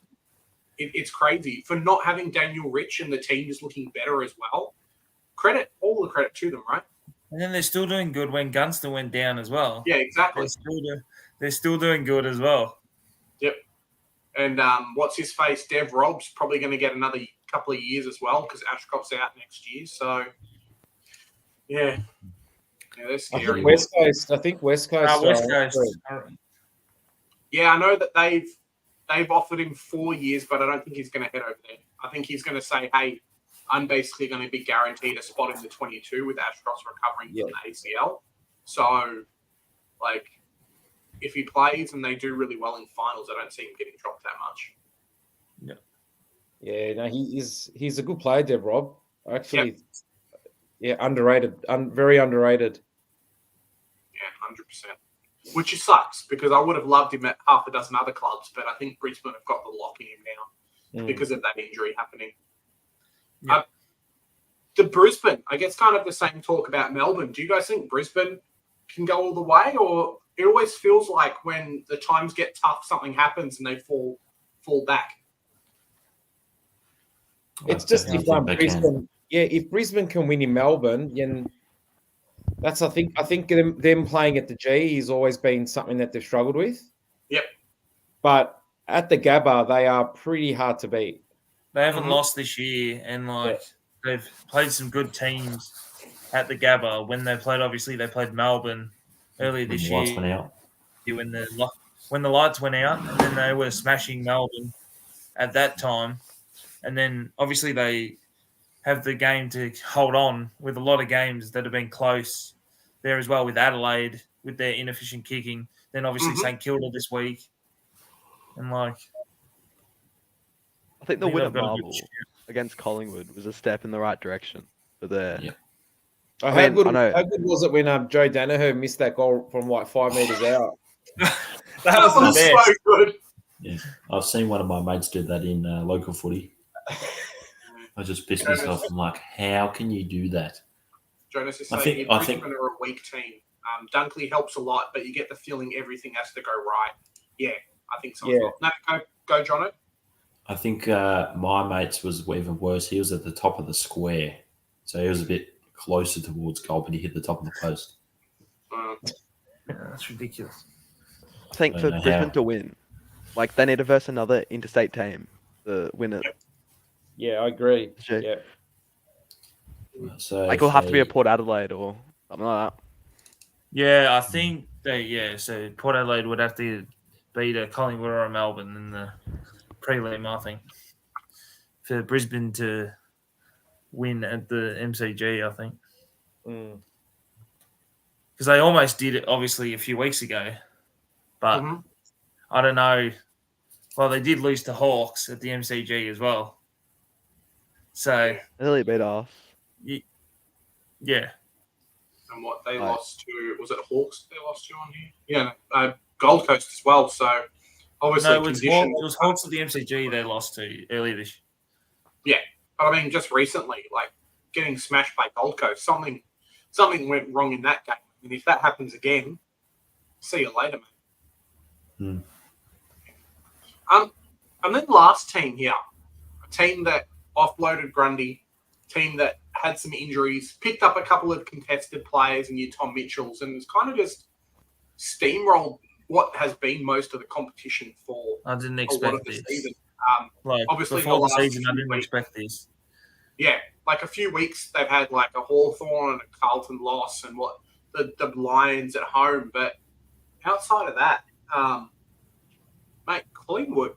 S1: it's crazy. For not having Daniel Rich and the team just looking better as well. All the credit to them, right?
S2: And then they're still doing good when Gunster went down as well.
S1: Yeah, exactly.
S2: They're still doing good as well.
S1: Yep. And what's his face? Dev Rob's probably going to get another couple of years as well because Ashcroft's out next year. So, yeah, they're scary.
S5: I think West Coast.
S2: West Coast.
S1: Yeah, I know that they've offered him 4 years, but I don't think he's going to head over there. I think he's going to say, hey, I'm basically going to be guaranteed a spot in the 22 with Ashcroft recovering from the ACL. So, like, if he plays and they do really well in finals, I don't see him getting dropped that much.
S5: Yeah, no, he's a good player, Dev Rob. Actually, underrated, very underrated.
S1: Yeah, 100%. Which sucks because I would have loved him at half a dozen other clubs, but I think Brisbane have got the lock in him now because of that injury happening. Yeah. The Brisbane, I guess kind of the same talk about Melbourne. Do you guys think Brisbane can go all the way, or it always feels like when the times get tough, something happens and they fall back?
S5: It's just if Brisbane, if Brisbane can win in Melbourne, then that's I think them playing at the G has always been something that they've struggled with.
S1: Yep.
S5: But at the Gabba, they are pretty hard to beat.
S2: They haven't lost this year, and they've played some good teams at the Gabba. When they played Melbourne earlier this year.
S4: Lights went out.
S2: When the lights went out, and then they were smashing Melbourne at that time. And then obviously they have the game to hold on with a lot of games that have been close there as well with Adelaide with their inefficient kicking. Then obviously St Kilda this week. And I
S3: think the win at Marvel against Collingwood was a step in the right direction for there.
S5: Yeah. How good was it when Joe Danaher missed that goal from 5 meters out?
S2: that was
S1: so good.
S4: Yeah, I've seen one of my mates do that in local footy. I just pissed myself. I'm like, how can you do that?
S1: Jonas is saying Brisbane are a weak team. Dunkley helps a lot, but you get the feeling everything has to go right. Yeah, I think so. Yeah. No, go, Jono.
S4: I think my mate's was even worse. He was at the top of the square, so he was a bit closer towards goal, but he hit the top of the post.
S2: That's ridiculous.
S3: I think for Brisbane to win, they need to verse another interstate team to win it.
S5: Yeah, I agree.
S3: Sure.
S5: Yeah.
S4: So
S3: it'll have to be a Port Adelaide or something like that.
S2: Yeah, I think so Port Adelaide would have to beat a Collingwood or a Melbourne in the prelim, I think. For Brisbane to win at the MCG, I think. Because they almost did it, obviously, a few weeks ago. But I don't know. Well, they did lose to Hawks at the MCG as well. So
S3: really beat off.
S2: Yeah.
S1: And what they lost to, was it Hawks they lost to on here? Yeah, Gold Coast as well. So obviously,
S2: no, it was Hawks at the MCG they lost to earlier this
S1: year. Yeah, but I mean, just recently, getting smashed by Gold Coast, something went wrong in that game. And if that happens again, see you later, man. And then last team here, a team that offloaded Grundy, team that had some injuries, picked up a couple of contested players in your Tom Mitchells, and it's kind of just steamrolled what has been most of the competition for
S2: I didn't
S1: a lot
S2: expect
S1: of the
S2: this.
S1: season.
S2: Like
S1: Obviously,
S2: before the
S1: last
S2: season, I
S1: few
S2: didn't
S1: weeks-
S2: expect this.
S1: Yeah, like a few weeks they've had like a Hawthorn and a Carlton loss and what the Lions at home, but outside of that, mate, Collingwood,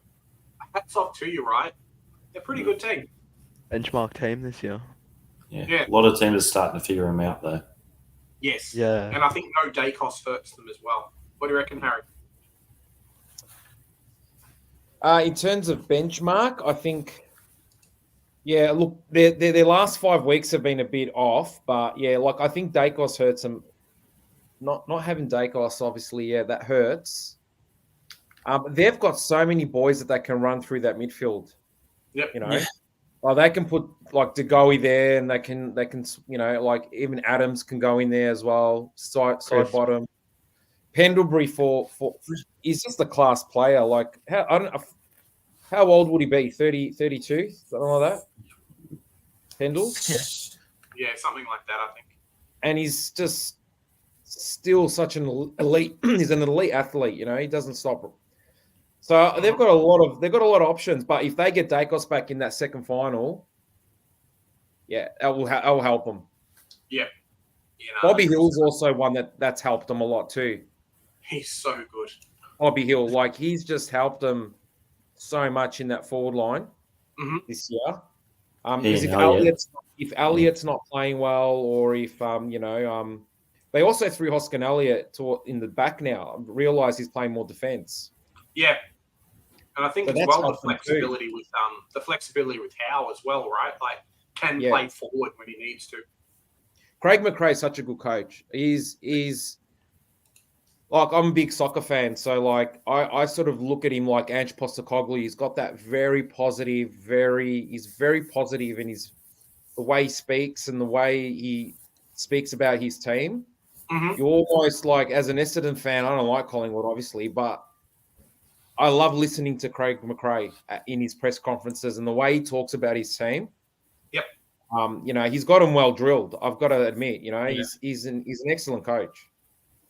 S1: hats off to you, right? They're a pretty good team.
S3: Benchmark team this year.
S1: Yeah.
S4: A lot of teams are starting to figure them out, though.
S1: Yes.
S3: Yeah.
S1: And I think no day cost hurts them as well. What do you reckon, Harry?
S5: In terms of benchmark, I think, yeah, look, their last 5 weeks have been a bit off, but yeah, like I think Dacos hurts them. Not having Dacos, obviously, yeah, that hurts. They've got so many boys that they can run through that midfield.
S1: Yep.
S5: You know,
S4: Yeah.
S5: like they can put like DeGoey there, and they can you know, like even Adams can go in there as well. Side bottom. Pendlebury for he's just a class player. Like how old would he be? 30, 32, something like that. Pendles,
S1: Yeah, something like that, I think.
S5: and he's just still such an elite. He's an elite athlete. You know, he doesn't stop. So they've got a lot of options. But if they get Dacos back in that second final, yeah, that will help them.
S1: Yeah. You know,
S5: Bobby Hill's also one that's helped them a lot too.
S1: he's so good.
S5: Bobby Hill, like he's just helped them so much in that forward line
S1: Mhm.
S5: this year.
S4: Yeah,
S5: Because if Elliott's not playing well, or if they also threw Hoskin Elliott in the back now. Realise he's playing more defence.
S1: Yeah. And I think
S5: So
S1: as
S5: that's
S1: well the
S5: helped them
S1: flexibility with Howe as well, right? Like can play forward when he needs to.
S5: Craig McRae's such a good coach. He's like, I'm a big soccer fan, so like I sort of look at him like Ange Postecoglou. He's got that he's very positive in the way he speaks and the way he speaks about his team.
S1: Mhm.
S5: You almost like, as an Essendon fan, I don't like Collingwood, obviously, but I love listening to Craig McRae in his press conferences and the way he talks about his team.
S1: Yep.
S5: You know, he's got him well drilled. I've got to admit, you know, he's an excellent coach.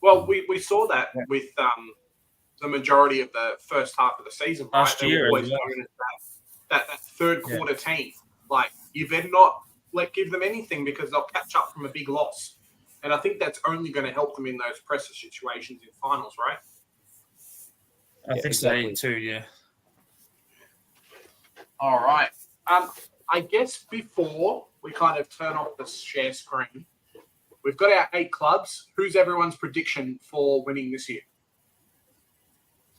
S1: Well, we saw that with the majority of the first half of the season. Right?
S2: Last year,
S1: they were always known as that third quarter team. Like, you better not give them anything because they'll catch up from a big loss. And I think that's only going to help them in those pressure situations in finals, right?
S2: I think
S5: exactly.
S2: so too. Yeah.
S1: All right. I guess before we kind of turn off the share screen, we've got our 8 clubs. Who's everyone's prediction for winning this year?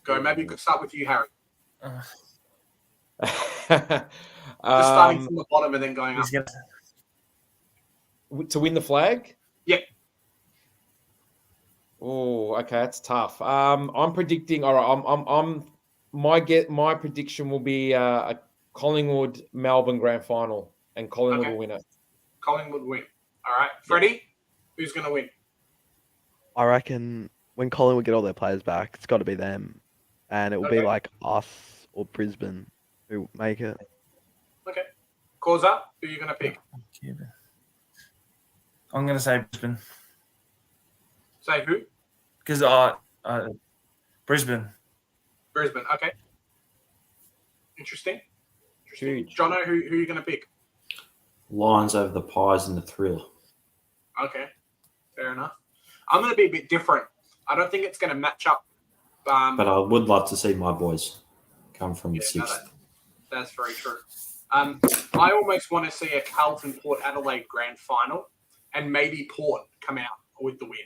S1: Go. Maybe we could start with you, Harry. Just starting from the bottom and then going up.
S5: To win the flag?
S1: Yep.
S5: Oh, okay, that's tough. I'm predicting. All right, my prediction will be a Collingwood Melbourne grand final, and Collingwood will win it.
S1: Collingwood win. All right, Freddie, who's going to win?
S3: I reckon when Collingwood get all their players back, it's got to be them, and it will be like us or Brisbane who make it.
S1: Okay. Cause up. Who are you going to pick?
S2: I'm going to say Brisbane.
S1: Say who?
S2: Because Brisbane.
S1: Brisbane. Okay. Interesting.
S5: Huge.
S1: Jono, who are you going to pick?
S4: Lions over the Pies in the Thrill.
S1: Okay. Fair enough. I'm going to be a bit different. I don't think it's going to match up.
S4: But I would love to see my boys come from sixth.
S1: That's very true. I almost want to see a Carlton Port Adelaide grand final and maybe Port come out with the win.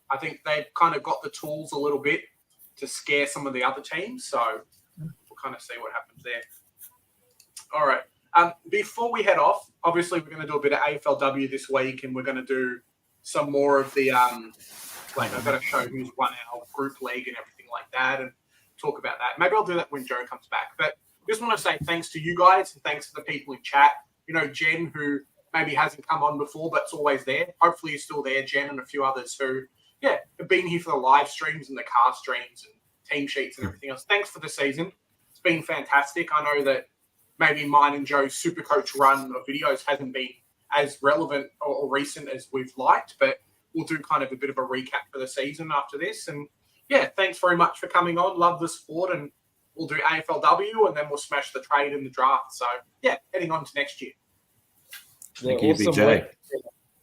S1: I think they've kind of got the tools a little bit to scare some of the other teams. So we'll kind of see what happens there. All right. Before we head off, obviously we're going to do a bit of AFLW this week, and we're going to do some more of the I've got to show who's won our group league and everything like that, and talk about that. Maybe I'll do that when Joe comes back. But just want to say thanks to you guys and thanks to the people in chat. You know, Jen, who maybe hasn't come on before, but's always there. Hopefully you're still there, Jen, and a few others who, have been here for the live streams and the car streams and team sheets and everything else. Thanks for the season. It's been fantastic. I know that maybe mine and Joe's Supercoach run of videos hasn't been as relevant or recent as we've liked, but we'll do kind of a bit of a recap for the season after this. And thanks very much for coming on. Love the sport, and we'll do AFLW, and then we'll smash the trade in the draft. So yeah, heading on to next year.
S4: Thank you, Big J.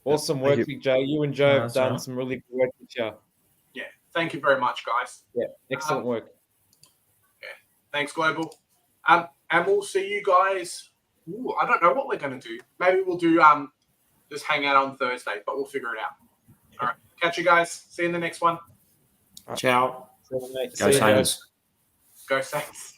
S5: Awesome work, Big J. You and Joe have done
S2: right.
S5: some really good work this year.
S1: Yeah, thank you very much, guys.
S5: Yeah, excellent work.
S1: Thanks, Global. And we'll see you guys. Ooh, I don't know what we're going to do. Maybe we'll do just hang out on Thursday, but we'll figure it out. All right, catch you guys. See you in the next one.
S4: Ciao.
S5: See you, mate.
S4: Go
S5: See you, guys.
S4: Saints.
S1: Go Saints.